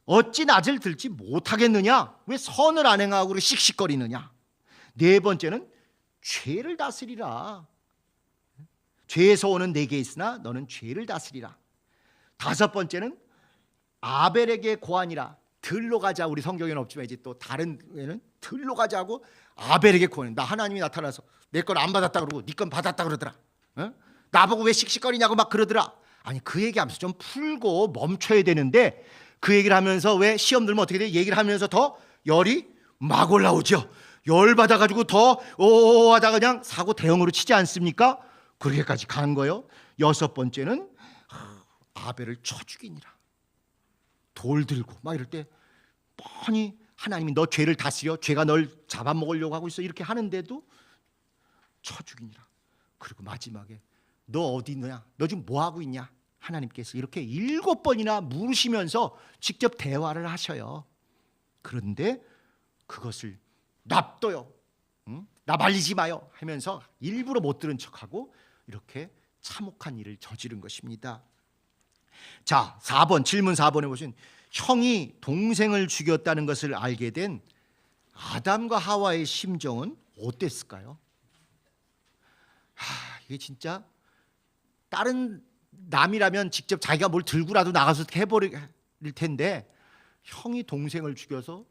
어찌 낯을 들지 못하겠느냐? 왜 선을 안 행하고 씩씩거리느냐? 네 번째는 죄를 다스리라. 죄에서 오는 내게 있으나 너는 죄를 다스리라. 다섯 번째는 아벨에게 고하니라. 들로 가자. 우리 성경에는 없지만 이제 또 다른 에는 들로 가자고 아벨에게 고하니. 나 하나님이 나타나서 내 건 안 받았다 그러고 네 건 받았다 그러더라. 어? 나보고 왜 씩씩거리냐고 막 그러더라. 아니 그 얘기하면서 좀 풀고 멈춰야 되는데 그 얘기를 하면서 왜 시험 들면 어떻게 돼? 얘기를 하면서 더 열이 막 올라오죠. 열 받아가지고 더 하다가 그냥 사고 대형으로 치지 않습니까? 그렇게까지 간 거예요. 여섯 번째는 아벨을 쳐 죽이니라. 돌 들고 막 이럴 때 뻔히 하나님이 너 죄를 다스려, 죄가 널 잡아먹으려고 하고 있어, 이렇게 하는데도 쳐 죽이니라. 그리고 마지막에 너 어디 있느냐? 너 지금 뭐 하고 있냐? 하나님께서 이렇게 7번이나 물으시면서 직접 대화를 하셔요. 그런데 그것을 납둬요. 응? 나 말리지 마요 하면서 일부러 못 들은 척하고 이렇게 참혹한 일을 저지른 것입니다. 자, 4번 질문 4번에 보신 형이 동생을 죽였다는 것을 알게 된 아담과 하와의 심정은 어땠을까요? 이게 진짜 다른 남이라면 직접 자기가 뭘 들고라도 나가서 해버릴 텐데 형이 동생을 죽여서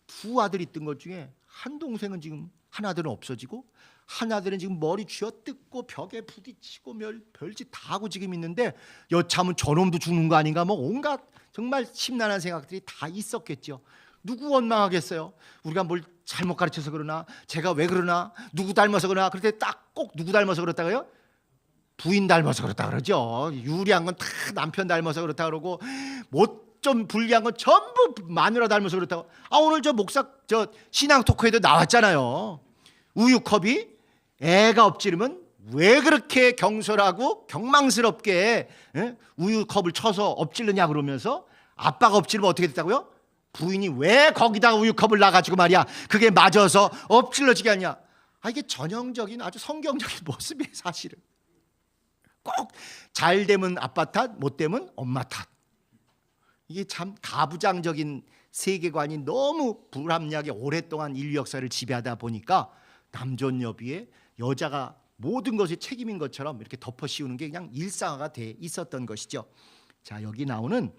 두 아들이 있던 것 중에 한 동생은 지금 한 아들은 없어지고 한 아들은 지금 머리 쥐어뜯고 벽에 부딪히고 별짓 다 하고 지금 있는데 여차하면 저놈도 죽는 거 아닌가, 뭐 온갖 정말 심란한 생각들이 다 있었겠죠. 누구 원망하겠어요? 우리가 뭘 잘못 가르쳐서 그러나, 제가 왜 그러나, 누구 닮아서 그러나. 그럴 때 딱 꼭 누구 닮아서 그렇다고요? 부인 닮아서 그렇다 그러죠. 유리한 건 다 남편 닮아서 그렇다 그러고 못 좀 불리한 건 전부 마누라 닮아서 그렇다고. 오늘 저 목사 저 신앙 토크에도 나왔잖아요. 우유컵이 애가 엎지르면 왜 그렇게 경솔하고 경망스럽게 우유컵을 쳐서 엎질르냐 그러면서 아빠가 엎지르면 어떻게 됐다고요? 부인이 왜 거기다가 우유컵을 놔가지고 말이야 그게 맞아서 엎질러지게 하냐. 이게 전형적인 아주 성경적인 모습이에요. 사실은 꼭 잘 되면 아빠 탓, 못 되면 엄마 탓. 이게 참 가부장적인 세계관이 너무 불합리하게 오랫동안 인류 역사를 지배하다 보니까 남존 여비에 여자가 모든 것이 책임인 것처럼 이렇게 덮어 씌우는 게 그냥 일상화가 돼 있었던 것이죠. 자, 여기 나오는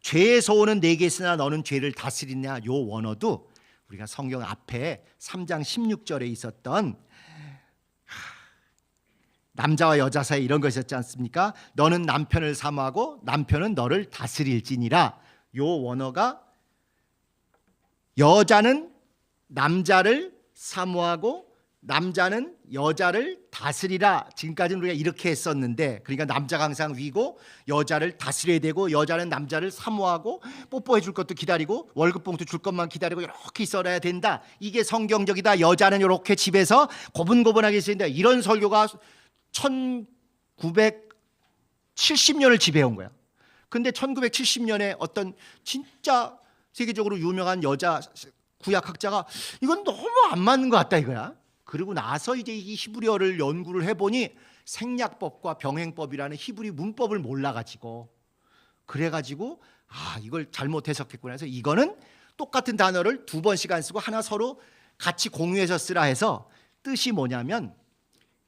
죄에서 오는 내게 있으나 너는 죄를 다스리냐, 요 원어도 우리가 성경 앞에 3장 16절에 있었던 남자와 여자 사이 이런 거 있었지 않습니까? 너는 남편을 사모하고 남편은 너를 다스릴지니라. 요 원어가 여자는 남자를 사모하고 남자는 여자를 다스리라. 지금까지는 우리가 이렇게 했었는데, 그러니까 남자가 항상 위고 여자를 다스려야 되고 여자는 남자를 사모하고 뽀뽀해 줄 것도 기다리고 월급 봉투 줄 것만 기다리고 이렇게 있어야 된다. 이게 성경적이다. 여자는 이렇게 집에서 고분고분하게 있어야 된다. 이런 설교가 1970년을 지배해온 거야. 근데 1970년에 어떤 진짜 세계적으로 유명한 여자 구약학자가 이건 너무 안 맞는 것 같다 이거야. 그리고 나서 이제 이 히브리어를 연구를 해보니 생략법과 병행법이라는 히브리 문법을 몰라가지고 그래가지고 이걸 잘못 해석했구나 해서 이거는 똑같은 단어를 두 번씩 안 쓰고 하나 서로 같이 공유해서 쓰라 해서 뜻이 뭐냐면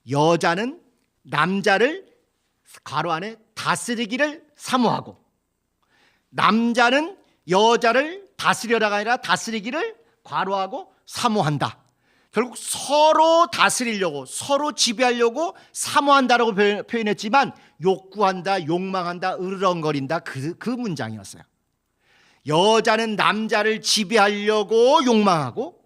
여자는 남자를 괄호 안에 다스리기를 사모하고, 남자는 여자를 다스려라가 아니라 다스리기를 괄호하고 사모한다. 결국 서로 다스리려고, 서로 지배하려고 사모한다라고 표현했지만 욕구한다, 욕망한다, 으르렁거린다, 그 문장이었어요. 여자는 남자를 지배하려고 욕망하고,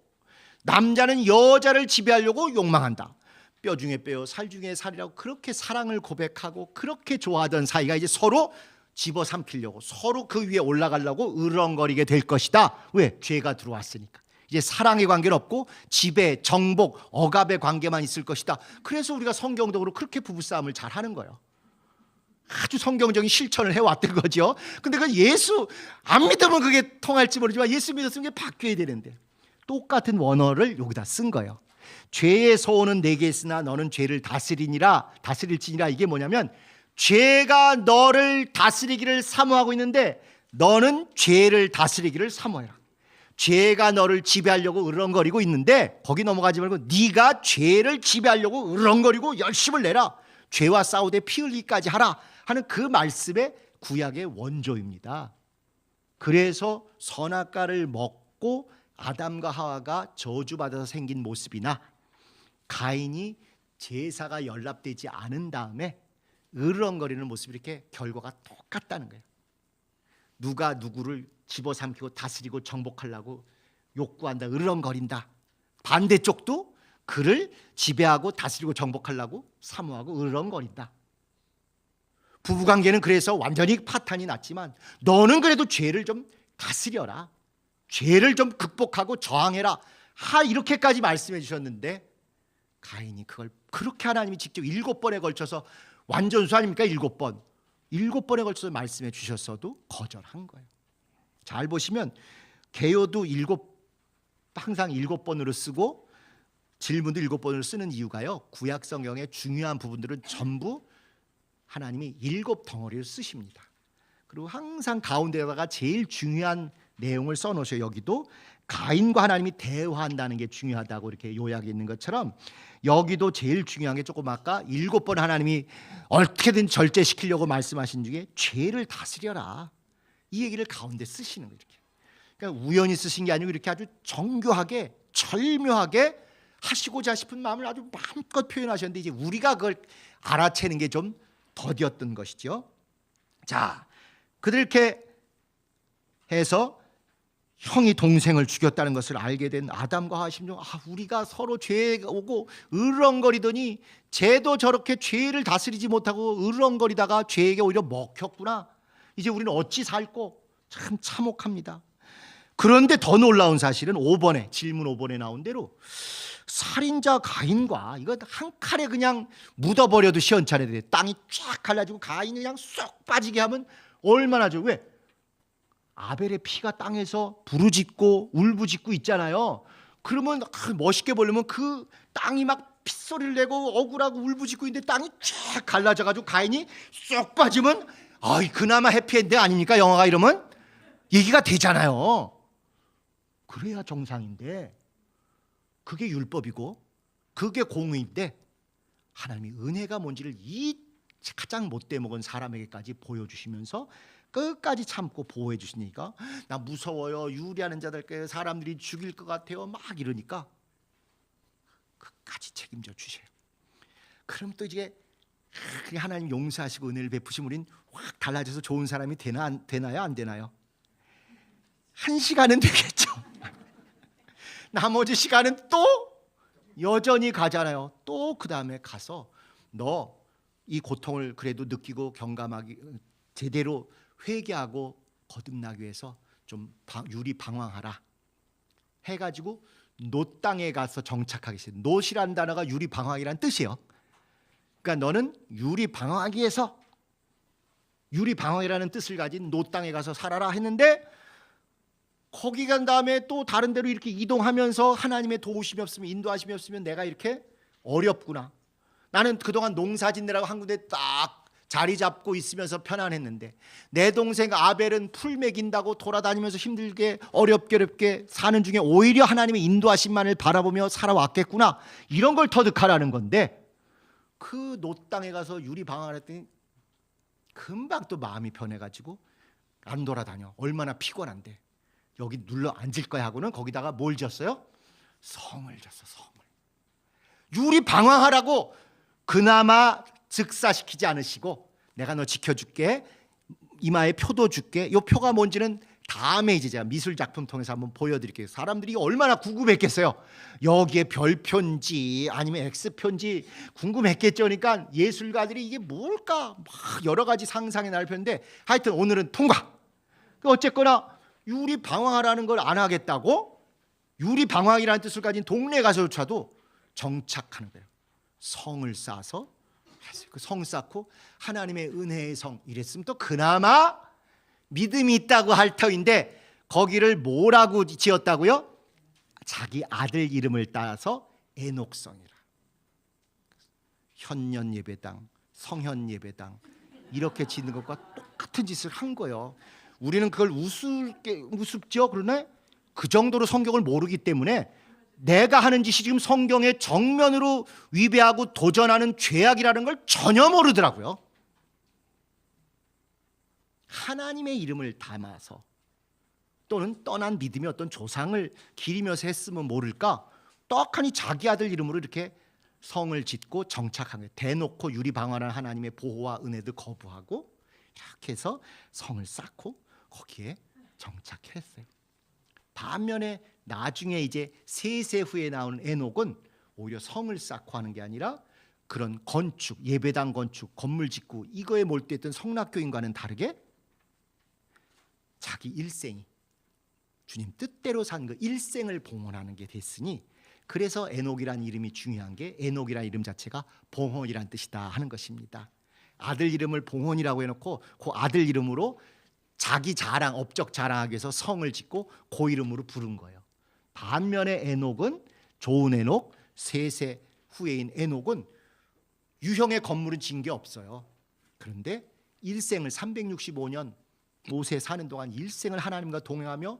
남자는 여자를 지배하려고 욕망한다. 뼈 중에 뼈요, 살 중에 살이라고 그렇게 사랑을 고백하고 그렇게 좋아하던 사이가 이제 서로 집어삼키려고, 서로 그 위에 올라가려고 으르렁거리게 될 것이다. 왜? 죄가 들어왔으니까. 이제 사랑의 관계는 없고 지배, 정복, 억압의 관계만 있을 것이다. 그래서 우리가 성경적으로 그렇게 부부싸움을 잘 하는 거예요. 아주 성경적인 실천을 해왔던 거죠. 근데 그 예수 안 믿으면 그게 통할지 모르지만 예수 믿었으면 그게 바뀌어야 되는데, 똑같은 원어를 여기다 쓴 거예요. 죄의 소원은 내게 있으나 너는 죄를 다스릴지니라. 이게 뭐냐면, 죄가 너를 다스리기를 사모하고 있는데 너는 죄를 다스리기를 사모해라. 죄가 너를 지배하려고 으렁거리고 있는데 거기 넘어가지 말고 네가 죄를 지배하려고 으렁거리고 열심을 내라. 죄와 싸우되 피 흘리기까지 하라 하는 그 말씀의 구약의 원조입니다. 그래서 선악과를 먹고 아담과 하와가 저주받아서 생긴 모습이나, 가인이 제사가 연락되지 않은 다음에 으르렁거리는 모습이 이렇게 결과가 똑같다는 거예요. 누가 누구를 집어삼키고 다스리고 정복하려고 욕구한다, 으르렁거린다. 반대쪽도 그를 지배하고 다스리고 정복하려고 사모하고 으르렁거린다. 부부관계는 그래서 완전히 파탄이 났지만 너는 그래도 죄를 좀 다스려라, 죄를 좀 극복하고 저항해라, 이렇게까지 말씀해 주셨는데, 가인이 그걸 그렇게 하나님이 직접 7번에 걸쳐서, 완전수 아닙니까? 7번에 걸쳐서 말씀해 주셨어도 거절한 거예요. 잘 보시면 개요도 항상 7번으로 쓰고 질문도 7번으로 쓰는 이유가요, 구약 성경의 중요한 부분들은 전부 하나님이 7덩어리를 쓰십니다. 그리고 항상 가운데다가 제일 중요한 내용을 써놓으셔요. 여기도 가인과 하나님이 대화한다는 게 중요하다고 이렇게 요약이 있는 것처럼, 여기도 제일 중요한 게 조금 아까 7번 하나님이 어떻게든 절제시키려고 말씀하신 중에 죄를 다스려라, 이 얘기를 가운데 쓰시는 거예요. 이렇게. 그러니까 우연히 쓰신 게 아니고 이렇게 아주 정교하게 절묘하게 하시고자 싶은 마음을 아주 마음껏 표현하셨는데, 이제 우리가 그걸 알아채는 게 좀 더디었던 것이죠. 자, 그렇게 해서 형이 동생을 죽였다는 것을 알게 된 아담과 하와 심정, 우리가 서로 죄에 오고 으르렁거리더니 쟤도 저렇게 죄를 다스리지 못하고 으르렁거리다가 죄에게 오히려 먹혔구나. 이제 우리는 어찌 살고, 참 참혹합니다. 그런데 더 놀라운 사실은 5번에, 질문 5번에 나온 대로 살인자 가인과 이거 한 칼에 그냥 묻어버려도 시원찮아야 돼. 땅이 쫙 갈라지고 가인이 그냥 쏙 빠지게 하면 얼마나 좋아. 왜? 아벨의 피가 땅에서 부르짖고 울부짖고 있잖아요. 그러면 멋있게 보려면 그 땅이 막 핏소리를 내고 억울하고 울부짖고 있는데 땅이 쫙 갈라져가지고 가인이 쏙 빠지면 그나마 해피엔딩 아닙니까? 영화가 이러면 얘기가 되잖아요. 그래야 정상인데, 그게 율법이고 그게 공의인데, 하나님이 은혜가 뭔지를 이 가장 못돼 먹은 사람에게까지 보여주시면서 끝까지 참고 보호해 주시니까, 나 무서워요, 유리하는 자들께 사람들이 죽일 것 같아요, 막 이러니까 끝까지 책임져 주셔요. 그럼 또 이제 하나님 용서하시고 은혜를 베푸시면 우린 확 달라져서 좋은 사람이 되나요? 안 되나요? 한 시간은 되겠죠. 나머지 시간은 또 여전히 가잖아요. 또 그 다음에 가서 너 이 고통을 그래도 느끼고 경감하기, 제대로 회개하고 거듭나기 위해서 좀 유리 방황하라 해가지고 놋 땅에 가서 정착하게 했어요. 놋이라는 단어가 유리 방황이라는 뜻이에요. 그러니까 너는 유리 방황하기 위해서 유리 방황이라는 뜻을 가진 놋 땅에 가서 살아라 했는데, 거기 간 다음에 또 다른 데로 이렇게 이동하면서 하나님의 도우심이 없으면, 인도하심이 없으면 내가 이렇게 어렵구나. 나는 그동안 농사 짓느라고 한 군데 딱 자리 잡고 있으면서 편안했는데, 내 동생 아벨은 풀 먹인다고 돌아다니면서 힘들게 어렵게 사는 중에 오히려 하나님의 인도하심만을 바라보며 살아왔겠구나. 이런 걸 터득하라는 건데, 그 노땅에 가서 유리 방황을 했더니 금방 또 마음이 변해가지고 안 돌아다녀. 얼마나 피곤한데 여기 눌러 앉을 거야 하고는 거기다가 뭘 졌어요? 성을 졌어. 성을. 유리 방황하라고 그나마 즉사시키지 않으시고 내가 너 지켜줄게, 이마에 표도 줄게. 이 표가 뭔지는 다음에 이제 제가 미술 작품 통해서 한번 보여드릴게요. 사람들이 얼마나 궁금했겠어요. 여기에 별표인지 아니면 X표인지 궁금했겠죠. 그러니까 예술가들이 이게 뭘까 막 여러 가지 상상이 날 폈는데 하여튼 오늘은 통과. 어쨌거나 유리 방황하라는 걸 안 하겠다고 유리 방황이라는 뜻을 가진 동네 가서조차도 정착하는 거예요. 성을 쌓아서 그 성 쌓고 하나님의 은혜의 성 이랬으면 또 그나마 믿음이 있다고 할 터인데 거기를 뭐라고 지었다고요? 자기 아들 이름을 따서 에녹성이라. 현년 예배당, 성현 예배당 이렇게 짓는 것과 똑같은 짓을 한 거예요. 우리는 그걸 우습죠. 그러네. 그 정도로 성경을 모르기 때문에 내가 하는 짓이 지금 성경에 정면으로 위배하고 도전하는 죄악이라는 걸 전혀 모르더라고요. 하나님의 이름을 담아서 또는 떠난 믿음의 어떤 조상을 기리면서 했으면 모를까 떡하니 자기 아들 이름으로 이렇게 성을 짓고 정착한 거예요. 대놓고 유리방관한 하나님의 보호와 은혜도 거부하고 이렇게 해서 성을 쌓고 거기에 정착했어요. 반면에 나중에 이제 세세 후에 나오는 에녹은 오히려 성을 쌓고 하는 게 아니라 그런 건축, 예배당 건축, 건물 짓고 이거에 몰두했던 성락교인과는 다르게 자기 일생이 주님 뜻대로 산 그 일생을 봉헌하는 게 됐으니 그래서 에녹이라는 이름이 중요한 게 에녹이라는 이름 자체가 봉헌이라는 뜻이다 하는 것입니다. 아들 이름을 봉헌이라고 해놓고 그 아들 이름으로 자기 자랑, 업적 자랑하기 위해서 성을 짓고 그 이름으로 부른 거예요. 반면에 에녹은 좋은 에녹, 세세 후에인 에녹은 유형의 건물은 지은 게 없어요. 그런데 일생을 365년 모세 사는 동안 일생을 하나님과 동행하며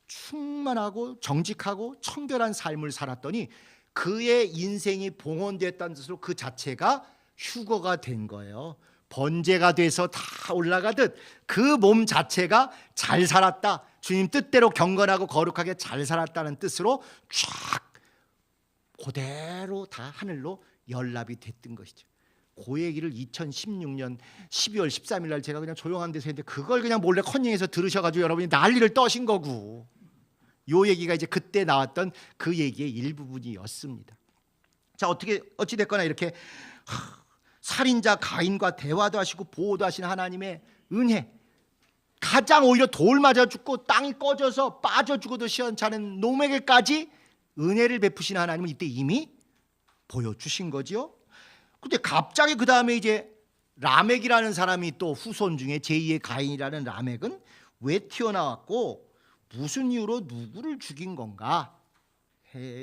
충만하고 정직하고 청결한 삶을 살았더니 그의 인생이 봉헌됐다는 뜻으로 그 자체가 휴거가 된 거예요. 번제가 돼서 다 올라가듯 그 몸 자체가 잘 살았다, 주님 뜻대로 경건하고 거룩하게 잘 살았다는 뜻으로 쫙 그대로 다 하늘로 연락이 됐던 것이죠. 그 얘기를 2016년 12월 13일 날 제가 그냥 조용한 데서 했는데 그걸 그냥 몰래 컨닝해서 들으셔가지고 여러분이 난리를 떠신 거고, 요 얘기가 이제 그때 나왔던 그 얘기의 일부분이었습니다. 자, 어찌 됐거나 이렇게 살인자 가인과 대화도 하시고 보호도 하시는 하나님의 은혜, 가장 오히려 돌 맞아 죽고 땅이 꺼져서 빠져 죽어도 시원찮은 놈에게까지 은혜를 베푸시는 하나님은 이때 이미 보여주신 거죠. 근데 갑자기 그 다음에 이제 라멕이라는 사람이 또 후손 중에 제2의 가인이라는 라멕은 왜 튀어나왔고 무슨 이유로 누구를 죽인 건가에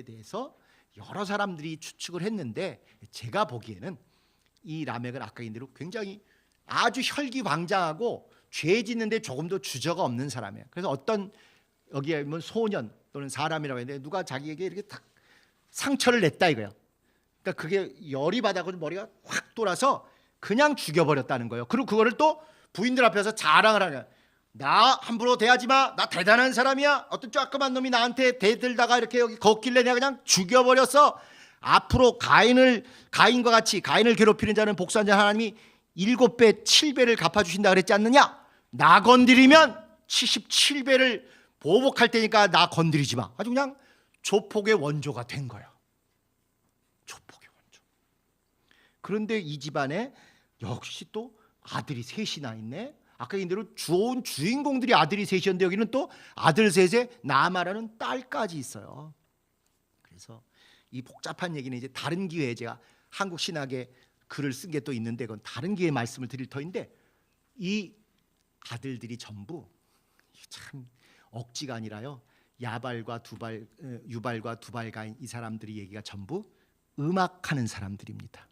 대해서 여러 사람들이 추측을 했는데 제가 보기에는 이 라멕은 아까 얘기한 대로 굉장히 아주 혈기왕장하고 죄 짓는데 조금도 주저가 없는 사람이에요. 그래서 어떤 여기에 보면 소년 또는 사람이라고 했는데 누가 자기에게 이렇게 딱 상처를 냈다 이거예요. 그러니까 그게 열이 받아가지고 머리가 확 돌아서 그냥 죽여버렸다는 거예요. 그리고 그거를 또 부인들 앞에서 자랑을 하는 거예요. 나 함부로 대하지 마. 나 대단한 사람이야. 어떤 조그만 놈이 나한테 대들다가 이렇게 여기 걷길래 내가 그냥 죽여버렸어. 앞으로 가인과 같이 가인을 괴롭히는 자는 복수한 자 하나님이 7배 7배를 갚아주신다 그랬지 않느냐. 나 건드리면 77배를 보복할 테니까 나 건드리지 마. 아주 그냥 조폭의 원조가 된 거예요. 조폭의 원조. 그런데 이 집안에 역시 또 아들이 셋이나 있네. 아까 얘기한 대로 좋은 주인공들이 아들이 셋이었는데 여기는 또 아들 셋에 나아마라는 딸까지 있어요. 그래서 이 복잡한 얘기는 이제 다른 기회에 제가 한국 신학에 글을 쓴 게 또 있는데 그건 다른 기회에 말씀을 드릴 터인데 이 아들들이 전부 참 억지가 아니라요. 유발과 두발가인 이 사람들이 얘기가 전부 음악하는 사람들입니다.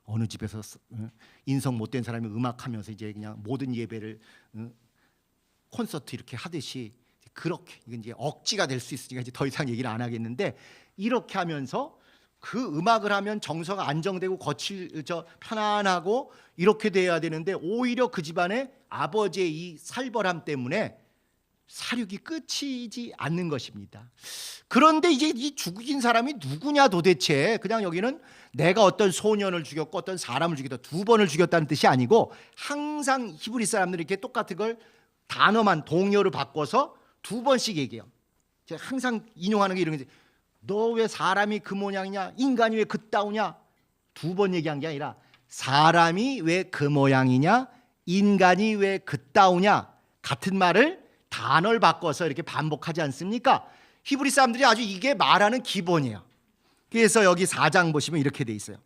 어느 집에서 인성 못된 사람이 음악하면서 이제 그냥 모든 예배를 콘서트 이렇게 하듯이 그렇게 이건 이제 억지가 될 수 있으니까 이제 더 이상 얘기를 안 하겠는데 이렇게 하면서 그 음악을 하면 정서가 안정되고 편안하고 이렇게 돼야 되는데 오히려 그 집안의 아버지의 이 살벌함 때문에 사륙이 끝이지 않는 것입니다. 그런데 이제 이 죽인 사람이 누구냐 도대체. 그냥 여기는 내가 어떤 소년을 죽였고 어떤 사람을 죽였다, 두 번을 죽였다는 뜻이 아니고 항상 히브리 사람들이 이렇게 똑같은 걸 단어만 동요를 바꿔서 두 번씩 얘기해요. 제가 항상 인용하는 게 이런 게, 너 왜 사람이 그 모양이냐, 인간이 왜 그따우냐. 두 번 얘기한 게 아니라 사람이 왜 그 모양이냐, 인간이 왜 그따우냐, 같은 말을 단어를 바꿔서 이렇게 반복하지 않습니까? 히브리 사람들이 아주 이게 말하는 기본이에요. 그래서 여기 4장 보시면 이렇게 돼 있어요.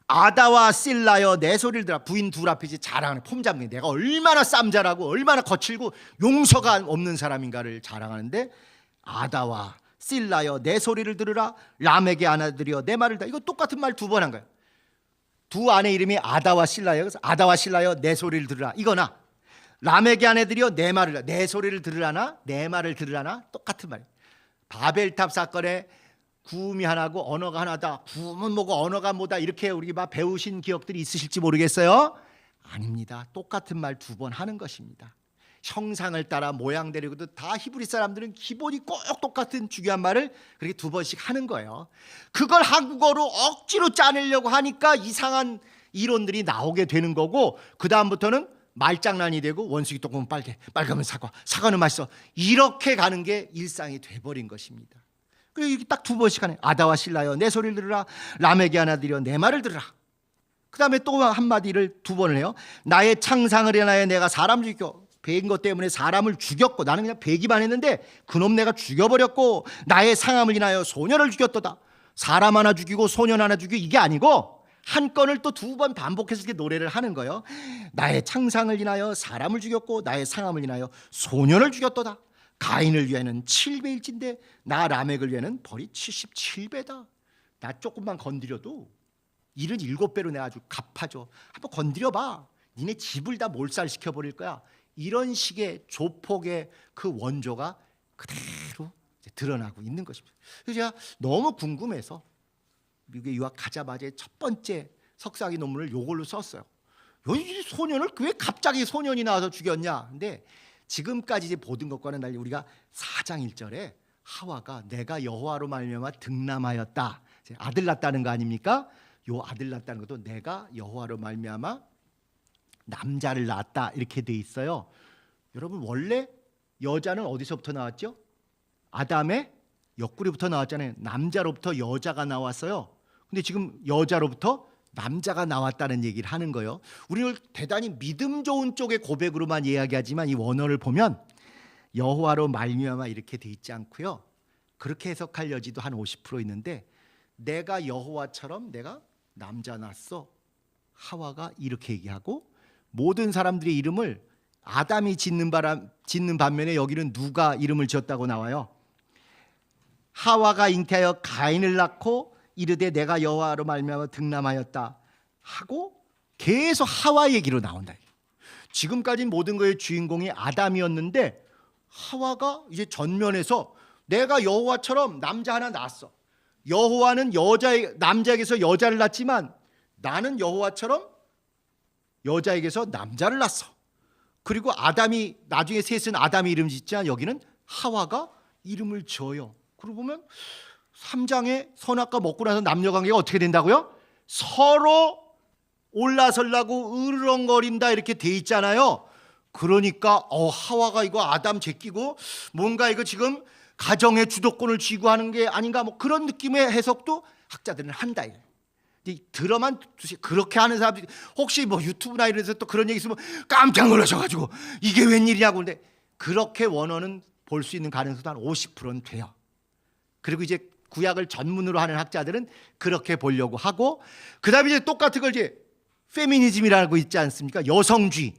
아다와 실라여 내 소리를 들어. 부인 둘 앞에 이제 자랑하는, 폼잡는, 내가 얼마나 쌈잘하고 얼마나 거칠고 용서가 없는 사람인가를 자랑하는데, 아다와 실라여 내 소리를 들으라. 람에게 아나들이여 내 말을 다. 이거 똑같은 말 두 번 한 거예요. 두 아내 이름이 아다와 실라여. 그래서 아다와 실라여 내 소리를 들으라 이거나, 람에게 아내들이여 내 말을, 내 소리를 들으라나 내 말을 들으라나 똑같은 말이에요. 바벨탑 사건에 구음이 하나고 언어가 하나다, 구음은 뭐고 언어가 뭐다, 이렇게 우리가 배우신 기억들이 있으실지 모르겠어요. 아닙니다. 똑같은 말 두 번 하는 것입니다. 형상을 따라 모양대로도 다 히브리 사람들은 기본이 꼭 똑같은 중요한 말을 그렇게 두 번씩 하는 거예요. 그걸 한국어로 억지로 짜내려고 하니까 이상한 이론들이 나오게 되는 거고, 그 다음부터는 말장난이 되고, 원숭이 똥은 빨개, 빨가면 사과, 사과는 맛있어, 이렇게 가는 게 일상이 돼버린 것입니다. 그리고 이렇게 딱 두 번씩 하네. 아다와 실라여 내 소리를 들으라. 람에게 아나들이여 내 말을 들으라. 그 다음에 또 한마디를 두 번을 해요. 나의 창상을 인하여 내가 사람을 죽여. 베인 것 때문에 사람을 죽였고, 나는 그냥 베기만 했는데 그놈 내가 죽여버렸고, 나의 상함을 인하여 소년을 죽였도다. 사람 하나 죽이고 소년 하나 죽이고 이게 아니고 한 건을 또 두 번 반복해서 이렇게 노래를 하는 거예요. 나의 창상을 인하여 사람을 죽였고, 나의 상함을 인하여 소년을 죽였도다. 가인을 위해는 7배일진데 나 라멕을 위해는 벌이 77배다. 나 조금만 건드려도 77배로 내가 아주 갚아줘. 한번 건드려봐. 니네 집을 다 몰살시켜버릴 거야. 이런 식의 조폭의 그 원조가 그대로 드러나고 있는 것입니다. 그래서 제가 너무 궁금해서 미국에 유학 가자마자 첫 번째 석사학위 논문을 이걸로 썼어요. 이 소년을 왜 갑자기 소년이 나와서 죽였냐. 근데 지금까지 이제 보던 것과는 달리 우리가 4장 1절에 하와가 내가 여호와로 말미암아 득남하였다, 아들 낳았다는 거 아닙니까? 요 아들 낳았다는 것도 내가 여호와로 말미암아 남자를 낳았다 이렇게 돼 있어요. 여러분, 원래 여자는 어디서부터 나왔죠? 아담의 옆구리부터 나왔잖아요. 남자로부터 여자가 나왔어요. 근데 지금 여자로부터 남자가 나왔다는 얘기를 하는 거예요. 우리는 대단히 믿음 좋은 쪽의 고백으로만 이야기하지만 이 원어를 보면 여호와로 말미암아 이렇게 돼 있지 않고요. 그렇게 해석할 여지도 한 50% 있는데, 내가 여호와처럼 내가 남자 낳았어. 하와가 이렇게 얘기하고, 모든 사람들의 이름을 아담이 짓는 반면에 여기는 누가 이름을 지었다고 나와요. 하와가 잉태하여 가인을 낳고 이르되 내가 여호와로 말미암아 득남하였다 하고 계속 하와 얘기로 나온다. 지금까지 모든 것의 주인공이 아담이었는데 하와가 이제 전면에서 내가 여호와처럼 남자 하나 낳았어. 여호와는 남자에게서 여자를 낳지만 나는 여호와처럼 여자에게서 남자를 낳았어. 그리고 아담이 나중에 셋은 아담이 이름 짓지만 여기는 하와가 이름을 지어요. 그러고 보면 3장에 선악과 먹고 나서 남녀관계가 어떻게 된다고요? 서로 올라서려고 으르렁거린다 이렇게 돼 있잖아요. 그러니까 하와가 이거 아담 제끼고 뭔가 이거 지금 가정의 주도권을 쥐고 하는 게 아닌가, 뭐 그런 느낌의 해석도 학자들은 한다. 들어만 그렇게 하는 사람들이 혹시 뭐 유튜브나 이런 데서 또 그런 얘기 있으면 깜짝 놀라셔가지고 이게 웬일이냐고. 근데 그렇게 원어는 볼 수 있는 가능성도 한 50%는 돼요. 그리고 이제 구약을 전문으로 하는 학자들은 그렇게 보려고 하고, 그 다음에 이제 똑같은 걸 이제 페미니즘이라고 있지 않습니까? 여성주의,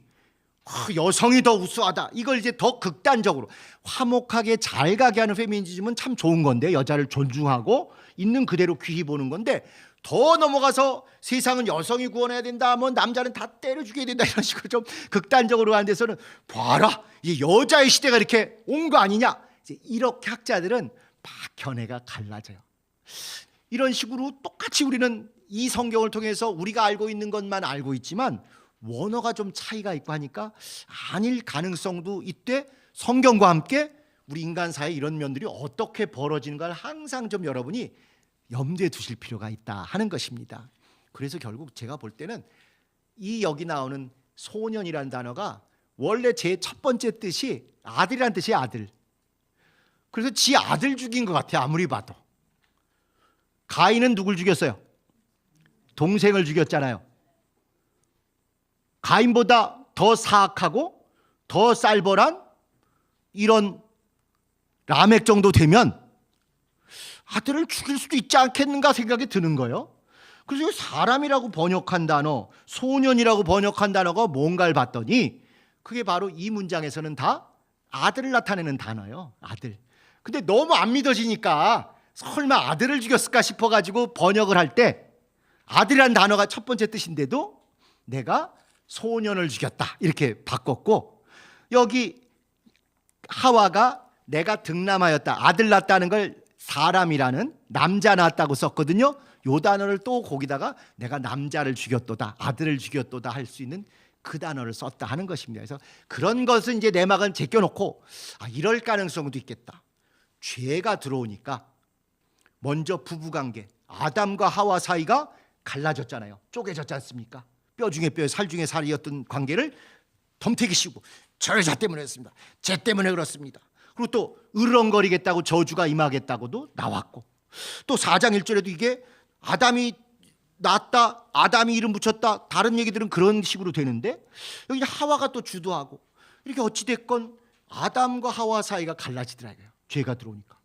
여성이 더 우수하다, 이걸 이제 더 극단적으로 화목하게 잘 가게 하는 페미니즘은 참 좋은 건데, 여자를 존중하고 있는 그대로 귀히 보는 건데, 더 넘어가서 세상은 여성이 구원해야 된다, 뭐 남자는 다 때려 죽여야 된다, 이런 식으로 좀 극단적으로 하는 데서는 봐라, 이 여자의 시대가 이렇게 온 거 아니냐, 이제 이렇게 학자들은 막 견해가 갈라져요. 이런 식으로 똑같이 우리는 이 성경을 통해서 우리가 알고 있는 것만 알고 있지만 원어가 좀 차이가 있고 하니까 아닐 가능성도 이때 성경과 함께 우리 인간사에 이런 면들이 어떻게 벌어지는가를 항상 좀 여러분이 염두에 두실 필요가 있다 하는 것입니다. 그래서 결국 제가 볼 때는 이 여기 나오는 소년이라는 단어가 원래 제 첫 번째 뜻이 아들이라는 뜻이에요. 아들. 그래서 지 아들 죽인 것 같아요. 아무리 봐도. 가인은 누굴 죽였어요? 동생을 죽였잖아요. 가인보다 더 사악하고 더 쌀벌한 이런 라멕 정도 되면 아들을 죽일 수도 있지 않겠는가 생각이 드는 거예요. 그래서 사람이라고 번역한 단어, 소년이라고 번역한 단어가 뭔가를 봤더니 그게 바로 이 문장에서는 다 아들을 나타내는 단어예요. 아들. 근데 너무 안 믿어지니까 설마 아들을 죽였을까 싶어가지고 번역을 할 때 아들이라는 단어가 첫 번째 뜻인데도 내가 소년을 죽였다 이렇게 바꿨고, 여기 하와가 내가 득남하였다, 아들 낳았다는 걸 사람이라는 남자 낳았다고 썼거든요. 요 단어를 또 거기다가 내가 남자를 죽였도다, 아들을 죽였도다 할 수 있는 그 단어를 썼다 하는 것입니다. 그래서 그런 것은 이제 내막은 제껴놓고 이럴 가능성도 있겠다. 죄가 들어오니까 먼저 부부관계, 아담과 하와 사이가 갈라졌잖아요. 쪼개졌지 않습니까? 뼈 중에 뼈, 살 중에 살이었던 관계를 덤태기 씌우고 저를 저 때문에 했습니다, 쟤 때문에 그렇습니다. 그리고 또 으렁거리겠다고 저주가 임하겠다고도 나왔고, 또 4장 1절에도 이게 아담이 낳았다, 아담이 이름 붙였다, 다른 얘기들은 그런 식으로 되는데 여기 하와가 또 주도하고 이렇게 어찌됐건 아담과 하와 사이가 갈라지더라고요. 죄가 들어오니까.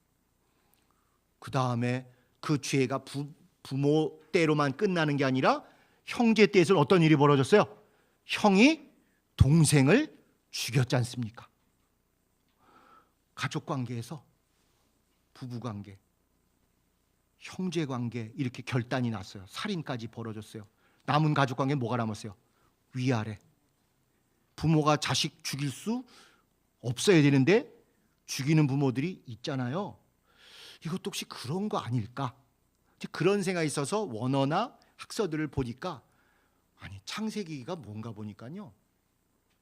그 다음에 그 죄가 부모 때로만 끝나는 게 아니라 형제 때에서는 어떤 일이 벌어졌어요? 형이 동생을 죽였지 않습니까? 가족관계에서 부부관계, 형제관계 이렇게 결단이 났어요. 살인까지 벌어졌어요. 남은 가족관계는 뭐가 남았어요? 위아래. 부모가 자식 죽일 수 없어야 되는데 죽이는 부모들이 있잖아요. 이것도 혹시 그런 거 아닐까? 그런 생각이 있어서 원어나 학서들을 보니까 창세기가 뭔가 보니까요,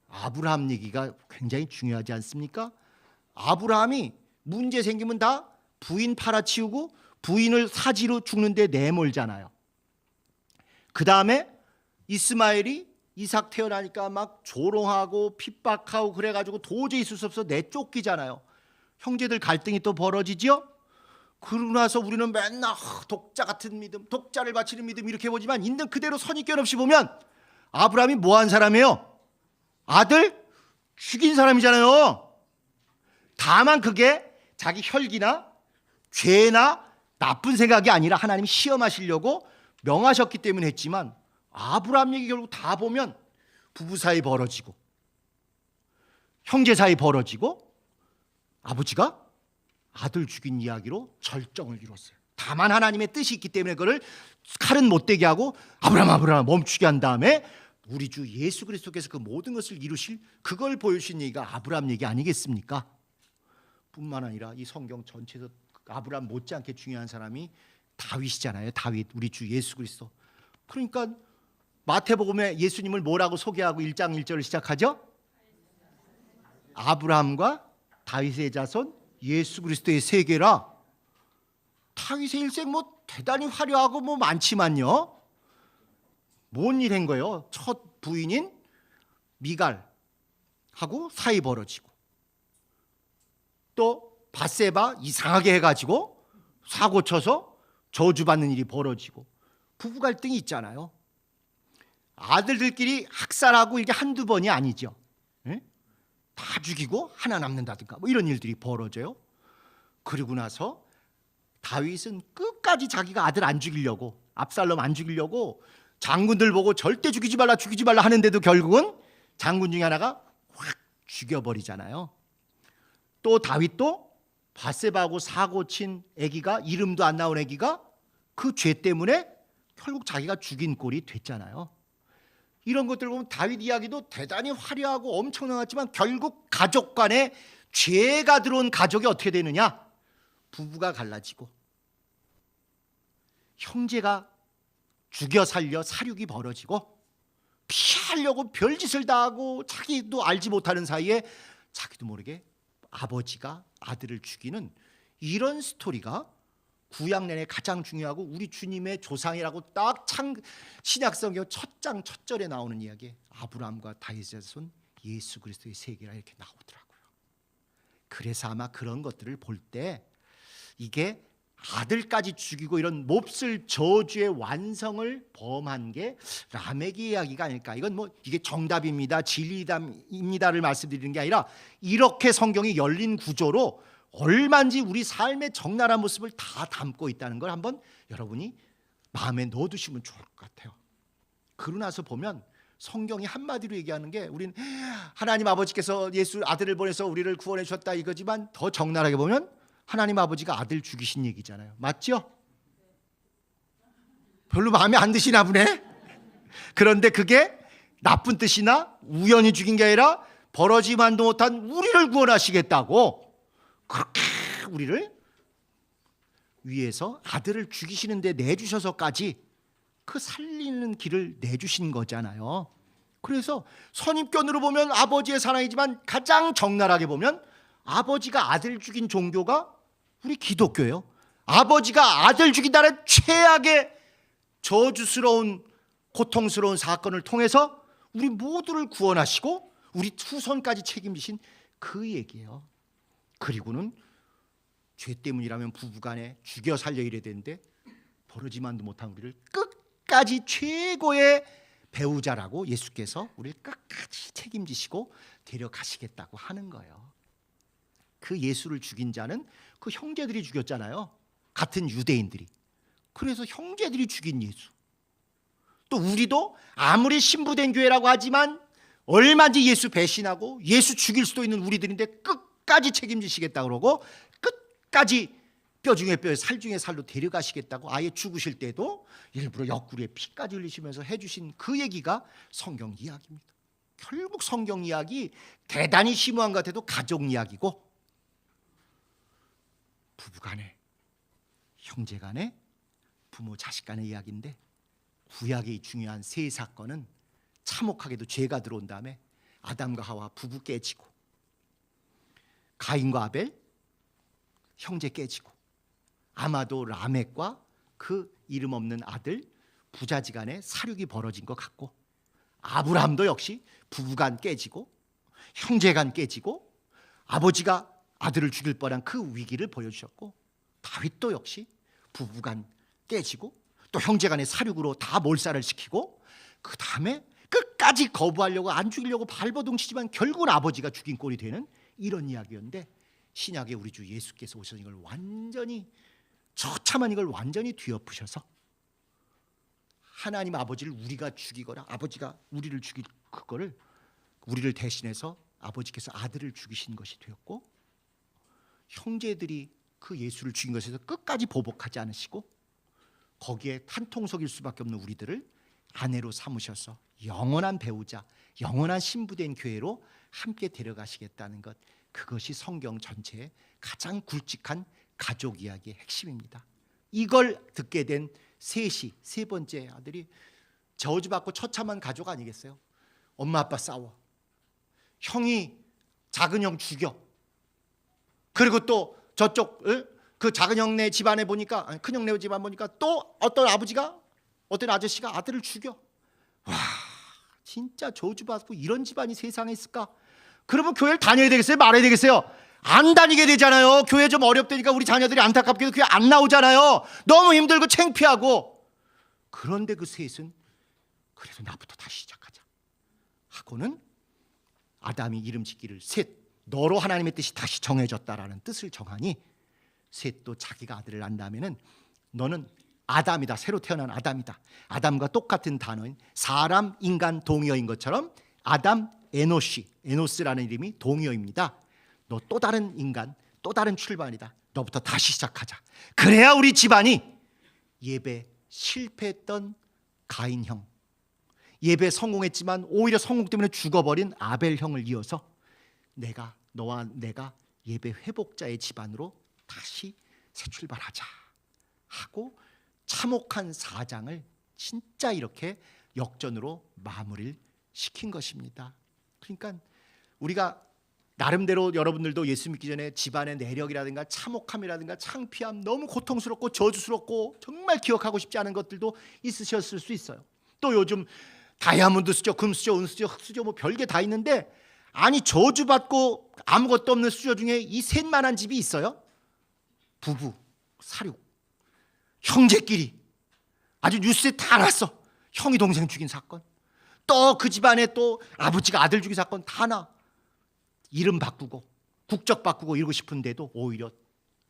아브라함 얘기가 굉장히 중요하지 않습니까? 아브라함이 문제 생기면 다 부인 팔아치우고 부인을 사지로 죽는데 내몰잖아요. 그 다음에 이스마엘이 이삭 태어나니까 막 조롱하고 핍박하고 그래가지고 도저히 있을 수 없어 내쫓기잖아요. 형제들 갈등이 또 벌어지죠. 그러고 나서 우리는 맨날 독자 같은 믿음, 독자를 바치는 믿음 이렇게 보지만 있는 그대로 선입견 없이 보면 아브라함이 뭐한 사람이에요? 아들 죽인 사람이잖아요. 다만 그게 자기 혈기나 죄나 나쁜 생각이 아니라 하나님이 시험하시려고 명하셨기 때문에 했지만, 아브라함 얘기 결국 다 보면 부부 사이 벌어지고 형제 사이 벌어지고 아버지가 아들 죽인 이야기로 절정을 이뤘어요. 다만 하나님의 뜻이 있기 때문에 그걸 칼은 못되게 하고 아브라함 멈추게 한 다음에 우리 주 예수 그리스도께서 그 모든 것을 이루실 그걸 보여주신 얘기가 아브라함 얘기 아니겠습니까? 뿐만 아니라 이 성경 전체에서 아브라함 못지않게 중요한 사람이 다윗이잖아요. 다윗, 우리 주 예수 그리스도. 그러니까 마태복음에 예수님을 뭐라고 소개하고 1장 1절을 시작하죠? 아브라함과 다윗의 자손 예수 그리스도의 세계라. 다윗의 일생 뭐 대단히 화려하고 뭐 많지만요, 뭔 일 한 거예요? 첫 부인인 미갈하고 사이 벌어지고, 또 밧세바 이상하게 해가지고 사고 쳐서 저주받는 일이 벌어지고, 부부 갈등이 있잖아요. 아들들끼리 학살하고 이게 한두 번이 아니죠. 에? 다 죽이고 하나 남는다든가 뭐 이런 일들이 벌어져요. 그리고 나서 다윗은 끝까지 자기가 아들 안 죽이려고, 압살롬 안 죽이려고 장군들 보고 절대 죽이지 말라 하는데도 결국은 장군 중에 하나가 확 죽여버리잖아요. 또 다윗도 밧세바하고 사고 친 아기가, 이름도 안 나온 아기가 그 죄 때문에 결국 자기가 죽인 꼴이 됐잖아요. 이런 것들 보면 다윗 이야기도 대단히 화려하고 엄청나지만 결국 가족 간에 죄가 들어온 가족이 어떻게 되느냐? 부부가 갈라지고 형제가 죽여 살려 사륙이 벌어지고 피하려고 별짓을 다 하고 자기도 알지 못하는 사이에 자기도 모르게 아버지가 아들을 죽이는 이런 스토리가 구약 내내 가장 중요하고 우리 주님의 조상이라고 딱 신약성경 첫 장 첫 절에 나오는 이야기, 아브라함과 다윗의 자손 예수 그리스도의 세계라 이렇게 나오더라고요. 그래서 아마 그런 것들을 볼 때 이게 아들까지 죽이고 이런 몹쓸 저주의 완성을 범한 게 라멕의 이야기가 아닐까. 이건 뭐 이게 정답입니다, 진리입니다를 말씀드리는 게 아니라 이렇게 성경이 열린 구조로 얼마인지 우리 삶의 적나라한 모습을 다 담고 있다는 걸 한번 여러분이 마음에 넣어두시면 좋을 것 같아요. 그러고 나서 보면 성경이 한마디로 얘기하는 게, 우린 하나님 아버지께서 예수 아들을 보내서 우리를 구원해 주셨다 이거지만 더 적나라하게 보면 하나님 아버지가 아들 죽이신 얘기잖아요. 맞죠? 별로 마음에 안 드시나 보네. 그런데 그게 나쁜 뜻이나 우연히 죽인 게 아니라 벌어지만도 못한 우리를 구원하시겠다고 그렇게 우리를 위해서 아들을 죽이시는 데 내주셔서까지 그 살리는 길을 내주신 거잖아요. 그래서 선입견으로 보면 아버지의 사랑이지만 가장 적나라하게 보면 아버지가 아들 죽인 종교가 우리 기독교예요. 아버지가 아들 죽인다는 최악의 저주스러운 고통스러운 사건을 통해서 우리 모두를 구원하시고 우리 후손까지 책임지신 그 얘기예요. 그리고는 죄 때문이라면 부부간에 죽여 살려 이래야 되는데 버르지만도 못한 우리를 끝까지 최고의 배우자라고 예수께서 우리를 끝까지 책임지시고 데려가시겠다고 하는 거예요. 그 예수를 죽인 자는 그 형제들이 죽였잖아요. 같은 유대인들이. 그래서 형제들이 죽인 예수. 또 우리도 아무리 신부된 교회라고 하지만 얼마든지 예수 배신하고 예수 죽일 수도 있는 우리들인데 끝까지 책임지시겠다 그러고 끝까지 뼈 중에 뼈, 살 중에 살로 데려가시겠다고 아예 죽으실 때도 일부러 옆구리에 피까지 흘리시면서 해주신 그 얘기가 성경 이야기입니다. 결국 성경 이야기 대단히 심오한 것 같아도 가족 이야기고 부부간에, 형제간에, 부모 자식간의 이야기인데 구약의 중요한 세 사건은 참혹하게도 죄가 들어온 다음에 아담과 하와 부부 깨지고 가인과 아벨 형제 깨지고 아마도 라멕과 그 이름 없는 아들 부자지간에 사륙이 벌어진 것 같고 아브라함도 역시 부부간 깨지고 형제간 깨지고 아버지가 아들을 죽일 뻔한 그 위기를 보여주셨고 다윗도 역시 부부간 깨지고 또 형제간의 사륙으로 다 몰살을 시키고 그 다음에 끝까지 거부하려고 안 죽이려고 발버둥치지만 결국은 아버지가 죽인 꼴이 되는 이런 이야기였는데 신약의 우리 주 예수께서 오셔서 이걸 완전히 처참한 이걸 완전히 뒤엎으셔서 하나님 아버지를 우리가 죽이거나 아버지가 우리를 죽일 그거를 우리를 대신해서 아버지께서 아들을 죽이신 것이 되었고 형제들이 그 예수를 죽인 것에서 끝까지 보복하지 않으시고 거기에 탄통속일 수밖에 없는 우리들을 아내로 삼으셔서 영원한 배우자, 영원한 신부된 교회로 함께 데려가시겠다는 것, 그것이 성경 전체의 가장 굵직한 가족 이야기의 핵심입니다. 이걸 듣게 된 셋이, 세 번째 아들이 저주받고 처참한 가족 아니겠어요? 엄마 아빠 싸워, 형이 작은 형 죽여, 그리고 또 저쪽 그 작은 형네 집안에 보니까 큰 형네 집안 보니까 또 어떤 아버지가 어떤 아저씨가 아들을 죽여. 와, 진짜 저주받고 이런 집안이 세상에 있을까? 그러면 교회를 다녀야 되겠어요? 말아야 되겠어요? 안 다니게 되잖아요. 교회 좀 어렵다니까 우리 자녀들이 안타깝게도 교회 안 나오잖아요. 너무 힘들고 창피하고. 그런데 그 셋은 그래서 나부터 다시 시작하자 하고는 아담이 이름 짓기를 셋, 너로 하나님의 뜻이 다시 정해졌다라는 뜻을 정하니 셋도 자기가 아들을 낳는다면은 너는 아담이다, 새로 태어난 아담이다. 아담과 똑같은 단어인 사람, 인간, 동의어인 것처럼 아담, 에노스라는 이름이 동의어입니다. 너 또 다른 인간, 또 다른 출발이다. 너부터 다시 시작하자. 그래야 우리 집안이 예배 실패했던 가인 형, 예배 성공했지만 오히려 성공 때문에 죽어버린 아벨 형을 이어서 너와 내가 예배 회복자의 집안으로 다시 새 출발하자 하고 참혹한 사장을 진짜 이렇게 역전으로 마무리를 시킨 것입니다. 그러니까 우리가 나름대로 여러분들도 예수 믿기 전에 집안의 내력이라든가 참혹함이라든가 창피함, 너무 고통스럽고 저주스럽고 정말 기억하고 싶지 않은 것들도 있으셨을 수 있어요. 또 요즘 다이아몬드 수저, 금 수저, 은 수저, 흑 수저 뭐 별게 다 있는데, 아니 저주받고 아무것도 없는 수저 중에 이 셋만한 집이 있어요? 부부, 사륙, 형제끼리 아주 뉴스에 다 났어. 형이 동생 죽인 사건, 또 그 집안에 또 아버지가 아들 죽인 사건 다 나. 이름 바꾸고 국적 바꾸고 이러고 싶은데도 오히려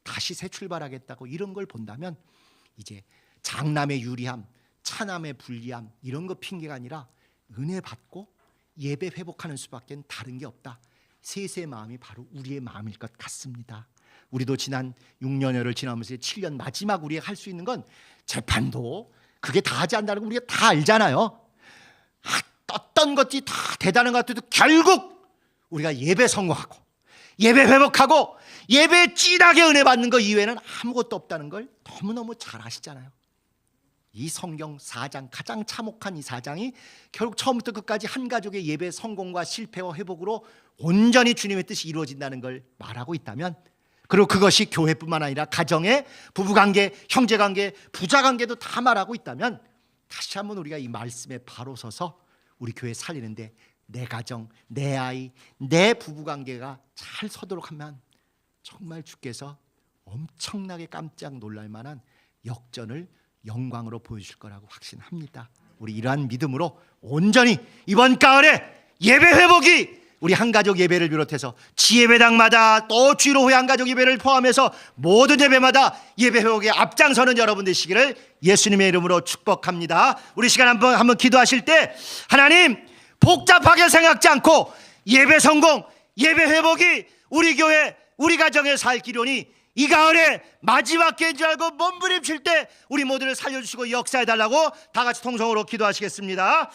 다시 새 출발하겠다고 이런 걸 본다면, 이제 장남의 유리함, 차남의 불리함 이런 거 핑계가 아니라 은혜 받고 예배 회복하는 수밖에 다른 게 없다. 셋의 마음이 바로 우리의 마음일 것 같습니다. 우리도 지난 6년여를 지나면서 7년 마지막 우리가 할 수 있는 건 재판도 그게 다 하지 않는다는 거 우리가 다 알잖아요. 어떤 것이 다 대단한 것 같아도 결국 우리가 예배 성공하고 예배 회복하고 예배에 진하게 은혜 받는 것 이외에는 아무것도 없다는 걸 너무너무 잘 아시잖아요. 이 성경 4장, 가장 참혹한 이 4장이 결국 처음부터 끝까지 한 가족의 예배 성공과 실패와 회복으로 온전히 주님의 뜻이 이루어진다는 걸 말하고 있다면, 그리고 그것이 교회뿐만 아니라 가정의 부부관계, 형제관계, 부자관계도 다 말하고 있다면, 다시 한번 우리가 이 말씀에 바로 서서 우리 교회 살리는데 내 가정, 내 아이, 내 부부관계가 잘 서도록 하면 정말 주께서 엄청나게 깜짝 놀랄 만한 역전을 영광으로 보여주실 거라고 확신합니다. 우리 이러한 믿음으로 온전히 이번 가을에 예배 회복이 우리 한가족 예배를 비롯해서 지예배당마다 또 주일오후에 한가족 예배를 포함해서 모든 예배마다 예배 회복에 앞장서는 여러분 되시기를 예수님의 이름으로 축복합니다. 우리 시간 한번 기도하실 때, 하나님 복잡하게 생각지 않고 예배 성공, 예배 회복이 우리 교회, 우리 가정에 살 기로니 이 가을에 마지막 기회인 줄 알고 몸부림칠 때 우리 모두를 살려주시고 역사해달라고 다 같이 통성으로 기도하시겠습니다.